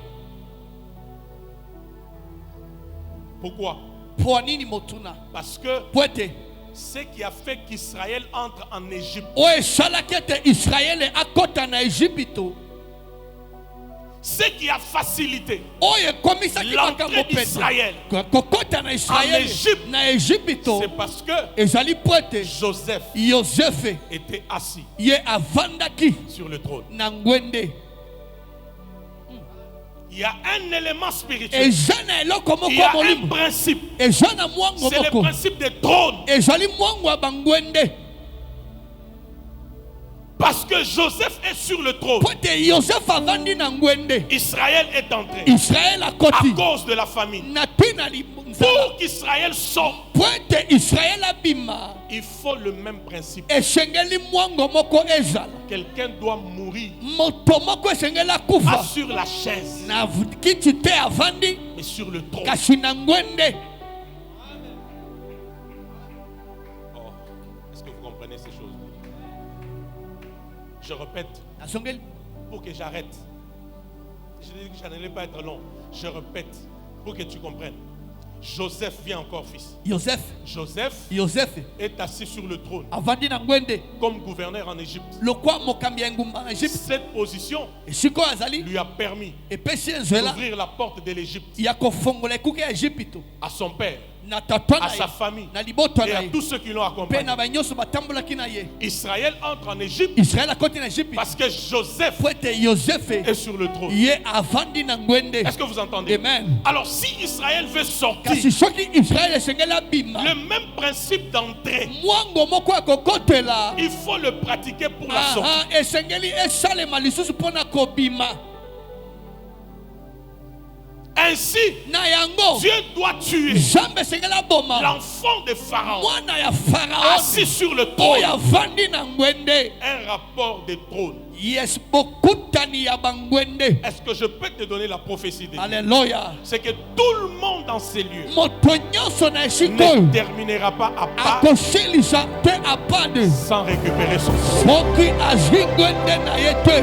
Pourquoi? Po nini motuna? Parce que Po ete ce qui a fait qu'Israël entre en Égypte, oyo esalaki ete Israël akota na Egypto, ce qui a facilité oyo ekomisaki makambo l'entrée pete d'Israël, kokota na Israël Égypte. na Egypto, c'est parce que ezali po ete Joseph Joseph était assis ye avandaki sur le trône. na ngwende. Il y a un élément spirituel. Eza na eloko Il moko y a un molimo, principe. eza na mwango C'est le moko, principe des trônes. ezali mwango ya bangwende. Parce que Joseph est sur le trône. Po ete Joseph avandi na ngwende, Israël est entré Israël à akoti cause de la famine. na tina nzala. Pour qu'Israël sorte, Po ete Israël abima, il faut le même principe. esengeli mwango moko ezala. Quelqu'un doit mourir, Moto moko esengeli pas akufa sur la chaise, na kiti te avandi mais sur le trône. kasi na ngwende. Oh, est-ce que vous comprenez ces choses? Je répète Nasongeli pour que j'arrête. Je dis que ça n'allait pas être long. Je répète pour que tu comprennes. Joseph vient encore, fils. Joseph est assis sur le trône avandi na ngwende comme gouverneur en Égypte. lokwa mokambi ya ngumba na Egypte. Cette position Esiko azali lui a permis epesi nzela d'ouvrir la porte de l'Égypte ya kofongola ekuke ya Egypto à son père, na tata à na sa ye famille na liboto et na à ye tous ceux qui l'ont pe accompagné. na banyoso batambolaki na ye. Israël entre en Égypte Israël akoti na Egypte parce que Joseph po ete Joseph est sur le trône. ye avandi na ngwende. Est-ce que vous entendez? Amen. Alors si Israël veut sortir, Kasi soki Israël esengeli abima, le même principe d'entrée, mwango moko akokotela il faut le pratiquer pour la sortie. esengeli esalema lisusu mpona kobima. Ainsi, Na yango Dieu doit tuer Nzambe esengeli aboma l'enfant de Pharaon mwana ya Pharaon assis sur le oyo trône. avandi na ngwende. Un rapport de trône. Yes, bokutani ya bangwende. Est-ce que je peux te donner la prophétie de Dieu? Alléluia. C'est que tout le monde dans ces lieux Moto nyonso na esika ne oyo terminera pas à part akosilisa te apade sans récupérer son sang. soki azwi ngwende na ye te.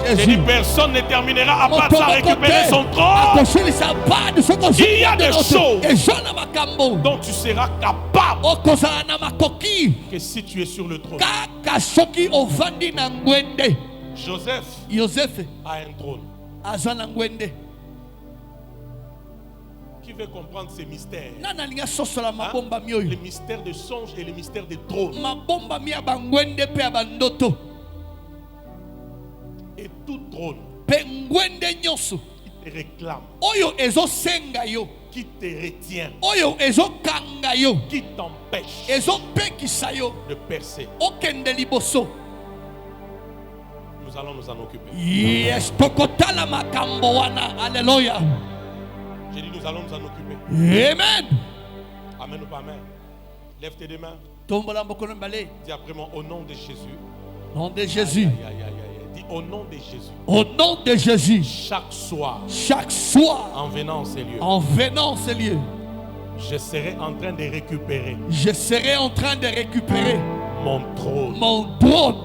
J'ai dit, personne ne terminera à part Moto sans moko récupérer te son trône. akosilisa apade soki Il y a des choses eza na makambo dont tu seras capable okozala na makoki que si tu es sur le trône. kaka soki ovandi na ngwende. Joseph Joseph a un trône. aza na ngwende. Qui veut comprendre ces mystères? Nani alingi asosola Hein? mabombami Les oyo, mystères de songe et les mystères de trône. mabombami ya bangwende mpe ya bandoto Et tout trône mpe ngwende nyonso qui te réclame, oyo ezosenga yo, qui te retient, oyo ezokanga yo, qui t'empêche ezopekisa yo de percer. okende liboso. Nous allons nous en occuper. Yes, tokotala makambo wana. Alléluia. J'ai dit nous allons nous en occuper. Amen. Amen ou pas amen? Lève tes deux mains. Tombola mbokono mbale. Dis après moi au nom de Jésus. Nom de Jésus. Aïe, aïe, aïe, aïe. Dis au nom de Jésus. Au nom de Jésus. Chaque soir, Chaque soir, en venant en ces lieux, en venant en ces lieux, je serai en train de récupérer je serai en train de récupérer mon trône. mon trône.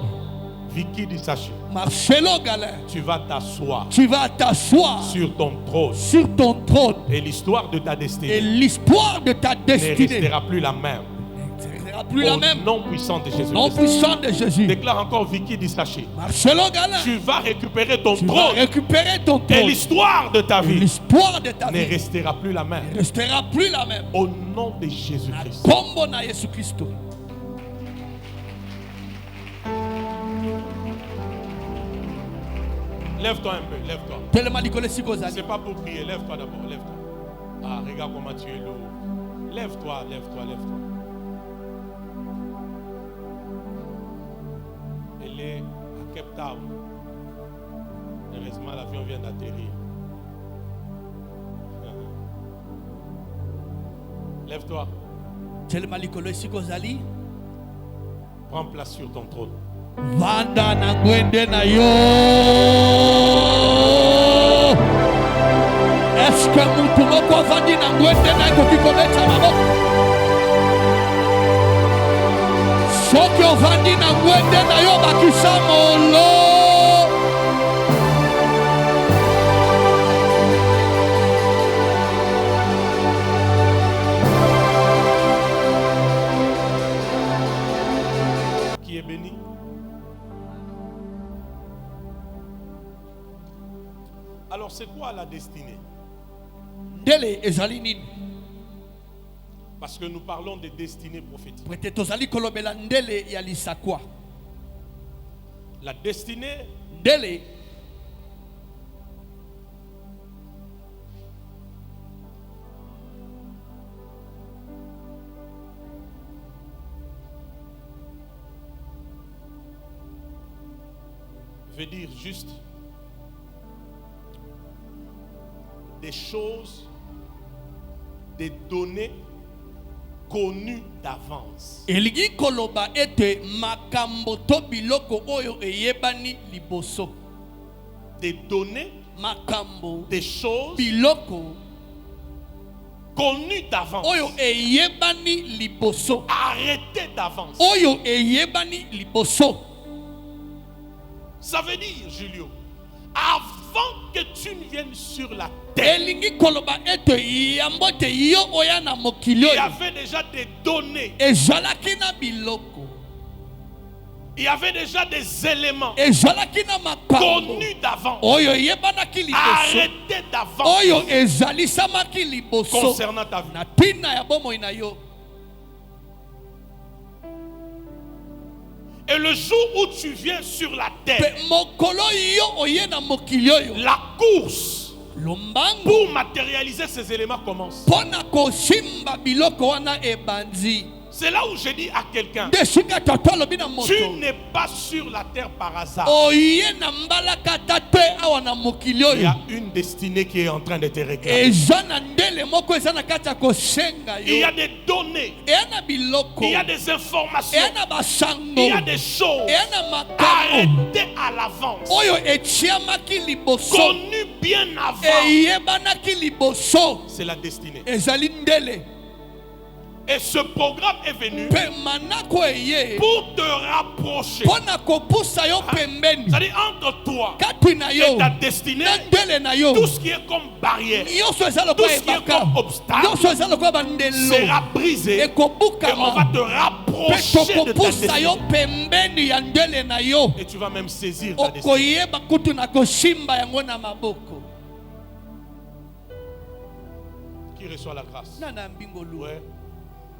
Vicky Dissaché, Marcelo Galin, tu vas t'asseoir tu vas t'asseoir sur ton trône. sur ton trône. Et l'histoire de ta Et destinée l'histoire de ta ne destinée restera plus la même. ne sera plus la Au même. nom puissant de Jésus. Nom puissant de Jésus. Déclare encore Vicky Dissaché. Marcelo Galin, Tu vas récupérer ton tu vas trône. récupérer ton Et trône. l'histoire de ta Et vie l'histoire de ta ne vie restera plus la même. ne restera plus la même. Au nom de Jésus-Christ. Kombo na Yesu Christo. Lève-toi un peu, lève-toi. Tellement likolo sikozali. C'est pas pour prier, lève-toi d'abord, lève-toi. Ah, regarde comment tu es lourd. Lève-toi, lève-toi, lève-toi. Elle est à Cape Town. Heureusement, l'avion vient d'atterrir. Lève-toi, Tellement likolo sikozali. prends place sur ton trône. Vanda na ngwende na yo. Est-ce que mutu moko avandi na ngwende na ekoki kobeta maboko? Soki ovandi na ngwende na yo bakisa molo. Qui est béni? Alors c'est quoi la destinée? Ndele ezali nini? Parce que nous parlons de destinée prophétique. Prete tozali kolobela ndele ya lisakwa. La destinée, Ndele veut dire juste des choses, des données connues d'avance. elingi koloba ete makambo to biloko oyo eyebani liboso. Des données, Makambo des choses biloko connues d'avance. oyo eyebani liboso. Arrêtées d'avance. Oyo eyebani liboso. Ça veut dire, Julio, avant que tu ne viennes sur la terre, Elingi koloba ete yambote yo oya na mokili il y oyo. avait déjà des données. Ezalaki na biloko. Il y avait déjà des éléments Ezalaki na makambo connus d'avance. oyo yebanaki liboso. Arrêtés d'avance Oyo ezalisamaki liboso. concernant ta vie. Na tina ya bomoi na yo. Et le jour où tu viens sur la terre, Pe mokolo yo oye na mokili oyo. la course Lombango pour matérialiser ces éléments commence. pona kosimba biloko wana ebandi. C'est là où je dis à quelqu'un, Desika tata lobi na moto. tu n'es pas sur la terre par hasard. Oye na mbalaka tate awa na mokili Il y oyo. a une destinée qui est en train de te réclamer. Eza na ndele moko eza na kati ya kosenga Il y a yo. des données, Eya na biloko. il y a des informations, Eya na basango. il y a des choses Eya na makambo. arrêtées à l'avance, Oyo etiamaki liboso. connues bien avant. Eyebanaki liboso. C'est la destinée. Ezali ndele. Et ce programme est venu Pe manako eye. pour te rapprocher. Pona kopusa yo pembeni. C'est-à-dire entre toi Kati na et yo. ta destinée, Na ndele na yo. tout ce qui est comme barrière Nyonso eza tout lokola ce qui est ebaka. comme obstacle Nyonso eza lokola bandelo. sera brisé et on va Ekobukama. te Pe rapprocher de ta tokopusa yo destinée. pembeni ya ndele na yo. Et tu vas même saisir ta destinée. Okoyeba kutu na kosimba yango na maboko. Qui reçoit la grâce? Nana mbingolu. Ouais.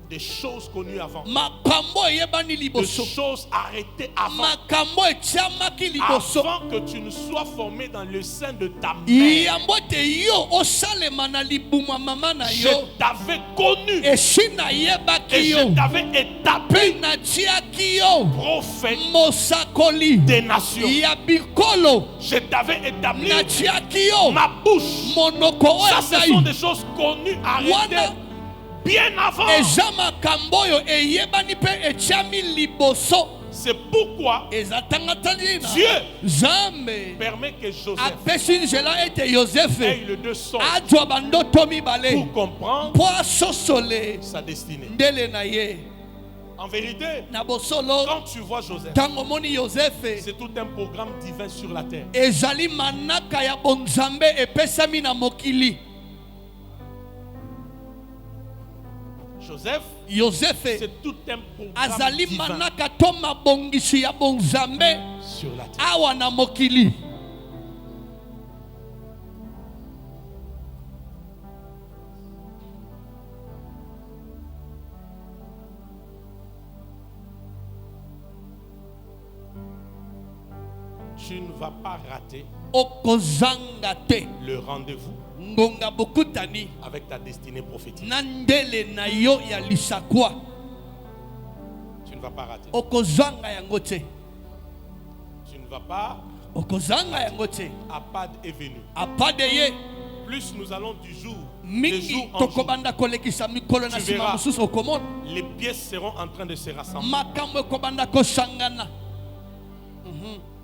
Des choses connues avant. Makambo eyebani Des liboso. choses arrêtées avant. Makambo etiamaki liboso. Avant que tu ne sois formé dans le sein de ta mère. Yambo te yo osalema na libuma mama na Je yo. t'avais connu. Esi Et nayebaki je yo. t'avais établi Pe natiaki yo. prophète Mosakoli des nations. ya bikolo. Je t'avais établi Natiaki yo. ma bouche. Monoko oyo Ça, ce sont ngai. des choses connues, arrêtées Wana bien avant. eza makambo oyo eyebani pe etiami liboso. C'est pourquoi Eza tangatani na Dieu Nzambe permet que Joseph apesi nzela ete Yosefe ait le deux sons azwa bandoto mibale pour comprendre mpo asosole sa destinée. ndele na ye. En vérité, na bosolo quand tu vois Joseph, tango moni Yosefe c'est tout un programme divin sur la terre. ezali manaka ya bonzambe epesami na mokili. Joseph, Yosefe c'est tout un programme azali divin manaka to mabongisi ya bonzambe sur la terre. awa na mokili. Tu ne vas pas rater Okozanga te le rendez-vous ngonga bokutani avec ta destinée prophétique. na ndele na yo ya lisakwa. Tu ne vas pas rater. Okozanga yango te. Tu ne vas pas. Okozanga yango te. Apad est venu. Apade ye Plus nous allons du jour mingi en jour, tokobanda kolekisa mikolo na tu sima verras. mosusu okomona les pièces seront en train de se rassembler. makambo ekobanda kosangana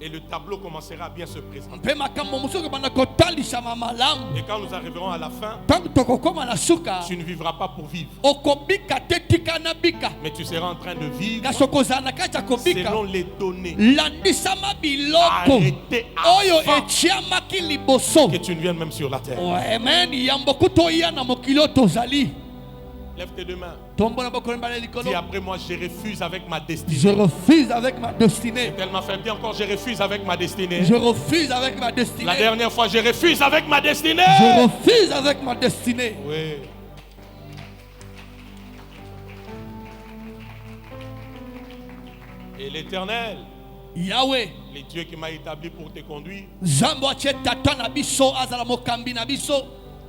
Et le tableau commencera à bien se présenter. mpe makambo mosusu ekobanda kotalisama malamu. Et quand nous arriverons à la fin, Ntango tokokoma na suka tu ne vivras pas pour vivre, okobika te tika na bika mais tu seras en train de vivre kasi okozala na kati ya kobika selon les données. landisama biloko Arrêtez oyo avant etiamaki liboso. que tu ne viennes même sur la terre. Amen. Yambo kutoya na mokili oyo tozali. Lève tes deux mains. Tombola bokolo mbala likolo. Dis après moi, je refuse avec ma destinée. Je refuse avec ma destinée. Tellement fait bien encore, je refuse avec ma destinée. Je refuse avec ma destinée. La dernière fois, je refuse avec ma destinée. Je refuse avec ma destinée. Oui. Et l'Éternel, Yahweh, le Dieu qui m'a établi pour te conduire, Zambo atie tata na biso azala mokambi na biso.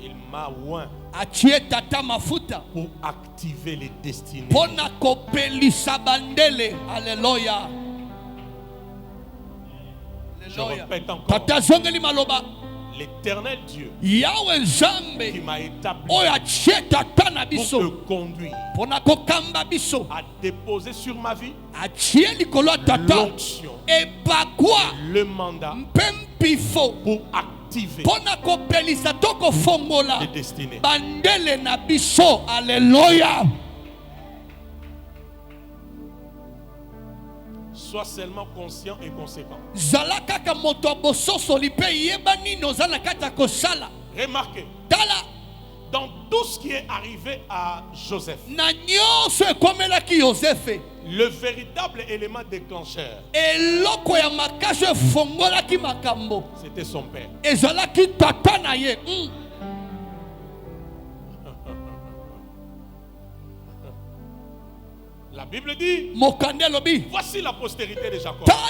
il m'a oint Atie tata mafuta. pour activer les destinées. Pona kopelisa bandele. Alléluia. Je répète encore, Tata zongeli maloba. l'Éternel Dieu Yahweh Zambe. qui m'a établi Oyo atie tata na pour biso. te conduire, Pona kokamba biso. a déposé sur ma vie Atie likolo ya tata. l'onction, Epakwa. le mandat Mpempifo. pour activer Pona kopelisa to kofongola. les destinées. Bandele na biso. Alléluia. Sois seulement conscient et conséquent. Zala kaka moto abososo lipe yeba nini ozala kati ya kosala. Remarquez, Tala dans tout ce qui est arrivé à Joseph, na nyonso ekomelaki Yosefe. le véritable élément déclencheur, Eloko ya makasi efongolaki makambo. c'était son père. Ezalaki tata na ye. La Bible dit, Mokande lobi. voici la postérité de Jacob. Tala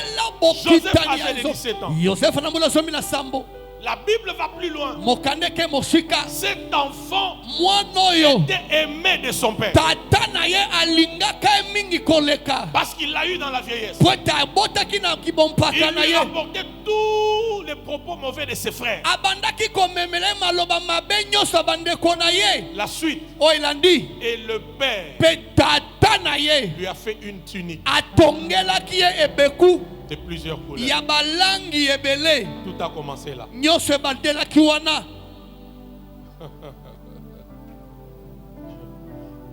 Joseph bokitani âgé de ya 17 ans. Yosefe na mula somi na sambo. La Bible va plus loin. Mokande ke mosika. Cet enfant Mwana oyo. était aimé de son père Tata na ye alingaka ye mingi koleka. parce qu'il l'a eu dans la vieillesse. Po ete abotaki na Il kibompaka na lui ye. rapportait tous les propos mauvais de ses frères. Abandaki komemela ye maloba mabe nyonso ya bandeko na ye. La suite, Oyo elandi. et le père Pe tata na ye. lui a fait une tunique Atongelaki ye ebeku. de plusieurs couleurs. Ya balangi ebele. Tout a commencé là. Nyonso ebandelaki wana.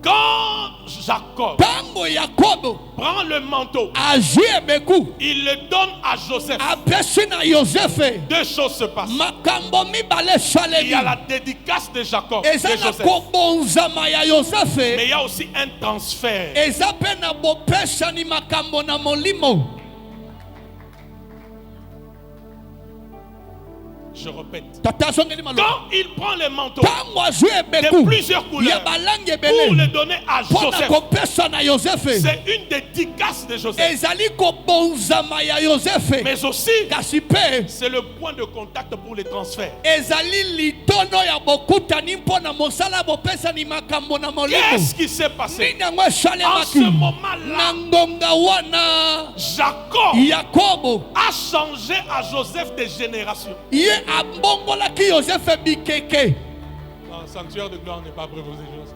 Quand Jacob Tango Yakobo prend le manteau, azwi ebeku. il le donne à Joseph. Apesi na Yosefe. Deux choses se passent. Makambo mibale Il y esalemi. a la dédicace de Jacob, de Eza na Joseph. kobonzama ya Mais Yosefe. il y a aussi un transfert. Eza pe na bopesani makambo na molimo. Je répète. Tata azongeli maloba. Quand il prend le manteau Tango azwi de ebeku. plusieurs Ya couleurs balangi pour ebele. le donner à Pona Joseph, kopesa na Yosefe. c'est une dédicace de Joseph. Ezali kobonzama ya Yosefe. Mais aussi, Kasi pe c'est le point de contact pour les transferts. ezali litono ya bokutani mpona mosala bopesani makambo na molimo. Qu'est-ce qui s'est passé? Nini yango En esalemaki ce moment-là, na ngonga wana. Jacob Yakobo a changé à Joseph de génération. ye abongolaki Yosefe bikeke. Le sanctuaire de gloire n'est pas prêt pour ces choses.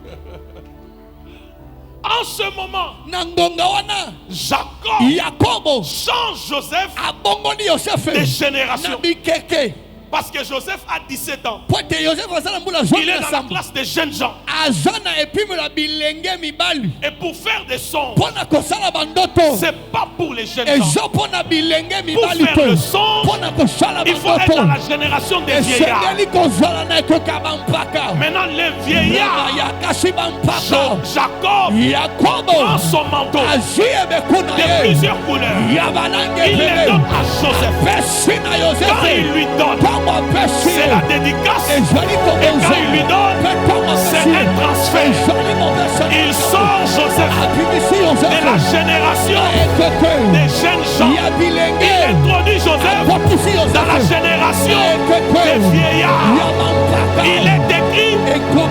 En ce moment, Na ngonga wana Jacob Yakobo change Joseph abongoli Yosefe de na génération. bikeke. Parce que Joseph a 17 ans. pote Joseph azala mbula Il est dans la classe des jeunes gens. azana epimela bilenge mibali Et pour faire des songes, pona kosala bandoto c'est pas pour les jeunes gens. ezo pona bilenge Pour mibali faire le songe, pona kosala il faut être bandoto dans la génération des vieillards. esengeli kozala na ekoka bampaka Maintenant, les vieillards, yakasi bampaka Jacob yakobo prend son manteau azwi ebekuna de ye plusieurs couleurs. ya balange Il les ebele donne à Joseph. apesi na Quand yosefe il lui donne, ntango apesi c'est la dédicace. ezali Et quand il lui donne, mpe ntango c'est apesi un transfert. ezali mopesa Il sort Joseph abimisi de la yosefe génération ekeke des jeunes gens. ya Il bilenge introduit Joseph akotisi dans la yosefe génération ekeke des vieillards. ya bampaka Il est écrit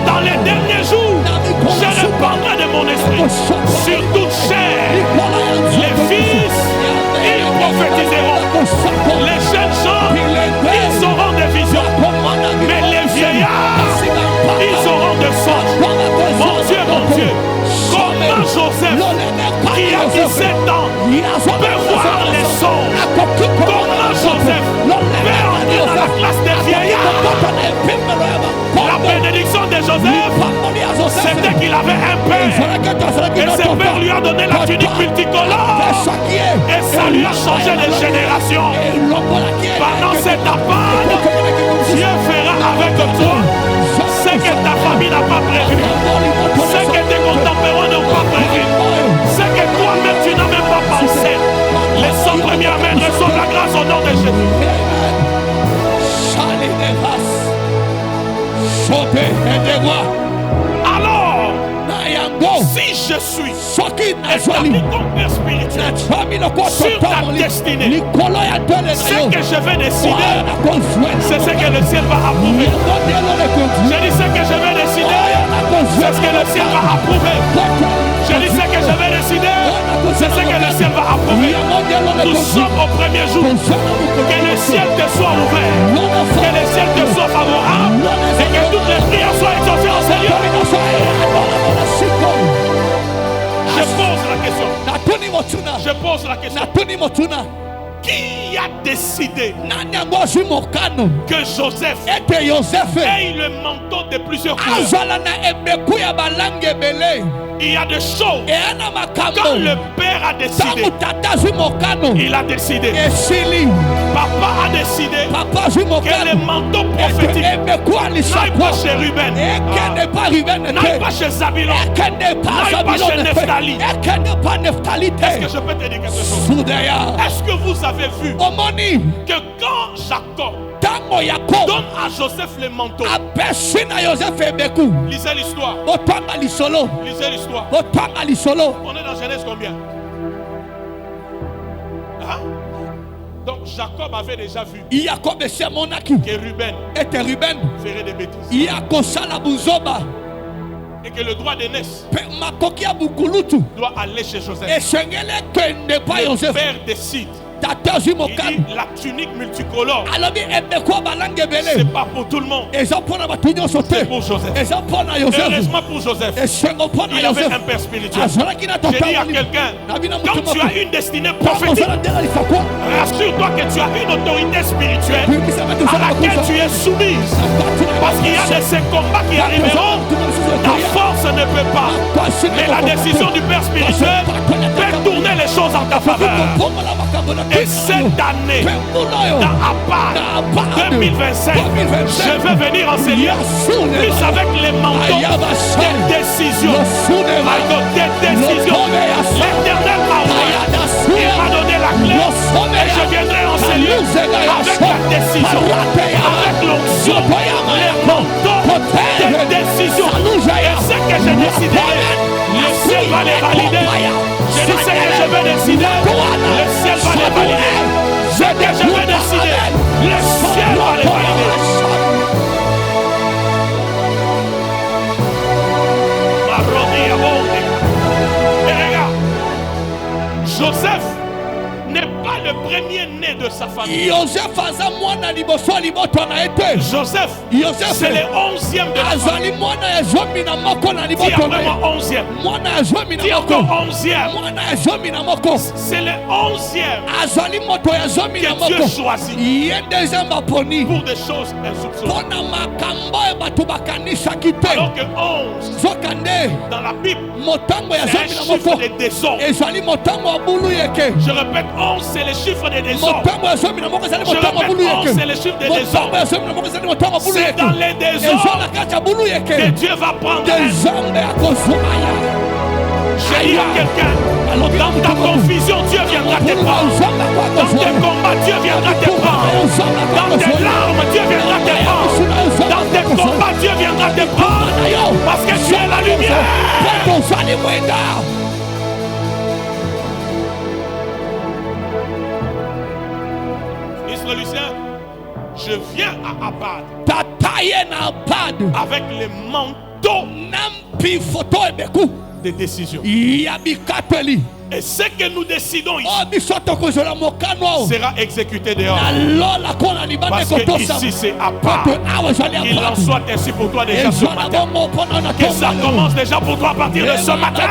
dans les derniers jours, je répandrai de mon esprit sur toute chair. Les fils, ils prophétiseront. Les jeunes gens, ils auront des visions. Mais les vieillards, ils auront des songes. Mon Dieu, comment Joseph, qui a 17 ans, peut voir les songes? Comment Joseph peut entrer dans la classe des vieillards? La bénédiction de Joseph, c'était qu'il avait un père. Et ce père lui a donné la tunique multicolore. Et ça lui a changé de génération. Pendant cette appât, Dieu fera avec toi ce que ta famille n'a pas prévu, ce que tes contemporains n'ont pas prévu, ce que toi-même tu n'as même pas pensé. Les 100 premiers amènes reçoivent la grâce au nom de Jésus. Alors, si je suis établi comme père spirituel sur ta destinée, ce que je vais décider, c'est ce que le ciel va approuver. Je dis ce que je vais décider, c'est ce que le ciel va approuver. Je dis ce que je vais décider, c'est ce que le ciel va approuver. Nous sommes au premier jour. Que le ciel te soit ouvert, que le ciel te soit favorable et que toutes les prières soient exaucées en Seigneur. Je pose la question. Qui a décidé que Joseph ait le manteau de plusieurs couleurs? Il y a des choses. Quand le père a décidé, il a décidé. Papa a décidé que le manteau prophétique n'aille pas chez Ruben, n'aille pas chez Zabulon, n'aille pas chez Nephtali. Est-ce que je peux te dire quelque chose? Est-ce que vous avez vu que quand Jacob donne à Joseph le manteau, lisez l'histoire. Lisez l'histoire. On est dans Genèse combien? Hein? Donc Jacob avait déjà vu que Ruben ferait des bêtises et que le droit d'aînesse doit aller chez Joseph. Le père décide. Il dit la tunique multicolore, c'est pas pour tout le monde, c'est pour Joseph. Heureusement pour Joseph, il avait un père spirituel. J'ai dit à quelqu'un, quand tu as une destinée prophétique, rassure-toi que tu as une autorité spirituelle à laquelle tu es soumise. Parce qu'il y a de ces combats qui arriveront, ta force ne peut pas. Mais la décision du père spirituel fait tourner les choses en ta faveur. Et cette année, dans Abad 2025, je vais venir enseigner plus avec les manteaux des décisions. My God, des décisions. L'Éternel m'a ouvert. Il m'a donné la clé. Et je viendrai enseigner avec la décision, avec l'onction, les manteaux des décisions. Et ce que j'ai décidé, le ciel va les valider. Je dis ce que je vais décider, le ciel va les valider. Ce que je vais décider, le ciel va les valider. Et regarde, Joseph n'est pas le premier né de sa famille. Joseph, Joseph, c'est le 11e de la famille. Dis vraiment 11e. Dis encore 11e. C'est le 11e que Dieu choisit pour des choses insoupçonnées. Alors que 11 dans la Bible, c'est un chiffre de désordre. Je répète, 11 c'est le chiffre de désordre. Je répète, 11 c'est le chiffre de désordre. C'est dans les désordres que Dieu va prendre. J'ai dit à quelqu'un, dans ta confusion, Dieu viendra te prendre. Dans tes combats, Dieu viendra te prendre. Dans tes larmes, Dieu viendra te prendre. Dans tes combats, Dieu viendra te prendre. Parce que tu es la lumière. Ministre Lucien, je viens à Abad avec les manteaux de décision. Et ce que nous décidons ici sera exécuté dehors. Parce que ici c'est à part. Il en soit ainsi pour toi déjà ce matin. Que ça commence déjà pour toi à partir de ce matin.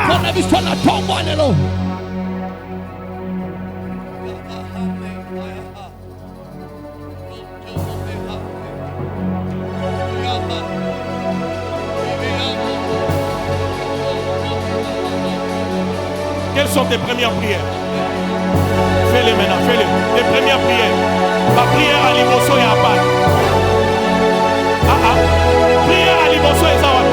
Quelles sont tes premières prières? Fais-les maintenant, fais-les. Tes premières prières. Ta prière à Liboso et à Abad. Prière à Liboso et Zawad.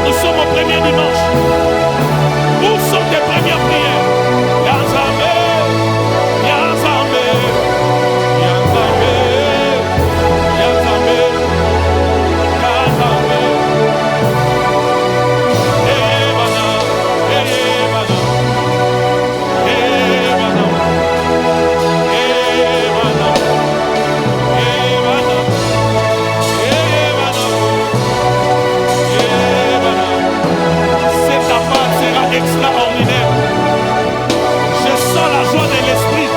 Nous sommes au premier dimanche. Où sont tes premières prières? Yanzambe, Yanzambe, Yanzambe, Yanzambe, Yanzambe. Ebana, Ebana, Ebana, Ebana, Ebana, Cette appart sera extraordinaire. Je sens la joie de l'esprit.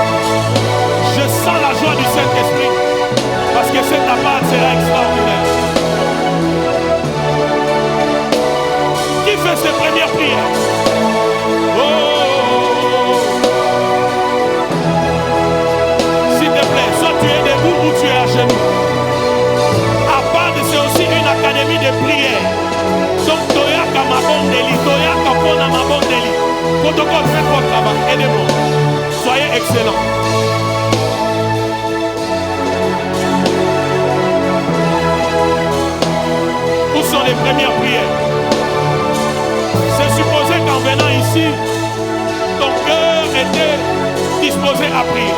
Je sens la joie du Saint-Esprit. Parce que cette appart sera extraordinaire. Qui fait ses premières prières? S'il te plaît, soit tu es debout ou tu es à genoux. Abad, c'est aussi une académie de prière. Donc, Toyaka Mabondeli, Toyaka Pona Mabondeli. Protocole, faites votre travail, aidez-moi. Soyez excellents. Où sont les premières prières? C'est supposé qu'en venant ici, ton cœur était disposé à prier.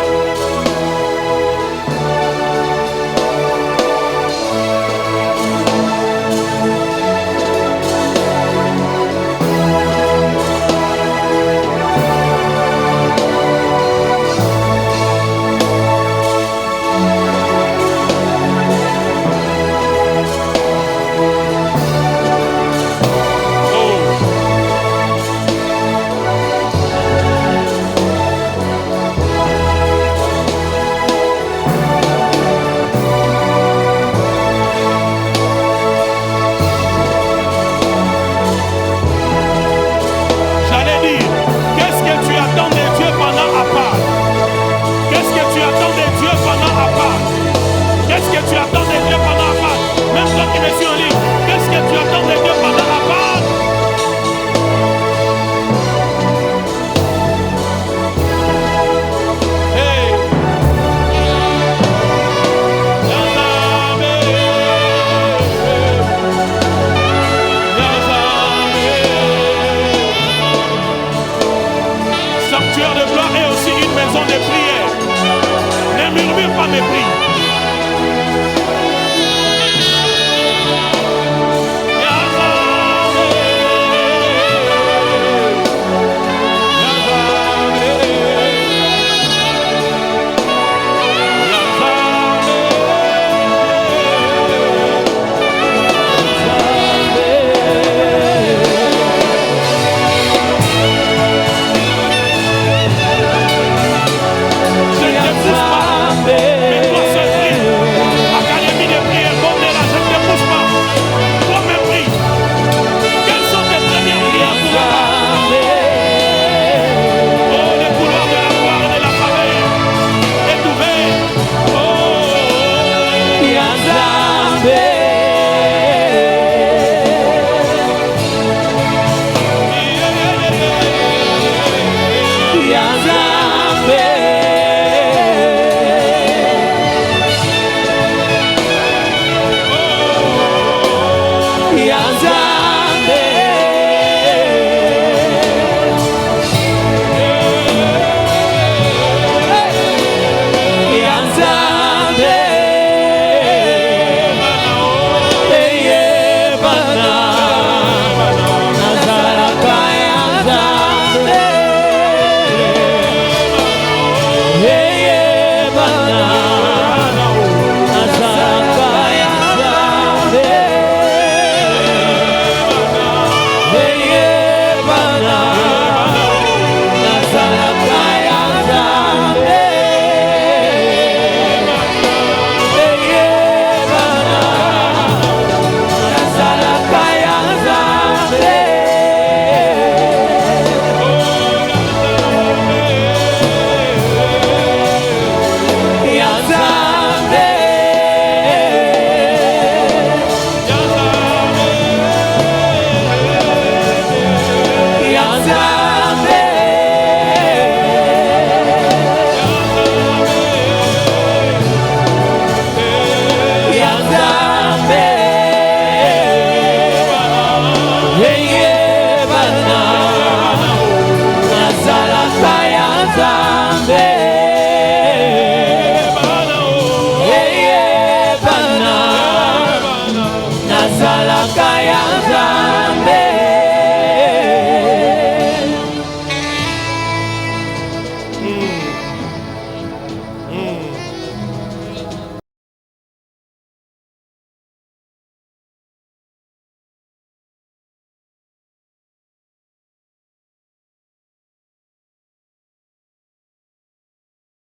Qu'est-ce que tu attends de Dieu pendant Abad? Même toi qui me suis en ligne, qu'est-ce que tu attends de Dieu pendant Abad? Hey! Sanctuaire de gloire est aussi une maison de prière. Ne murmure pas mes prières.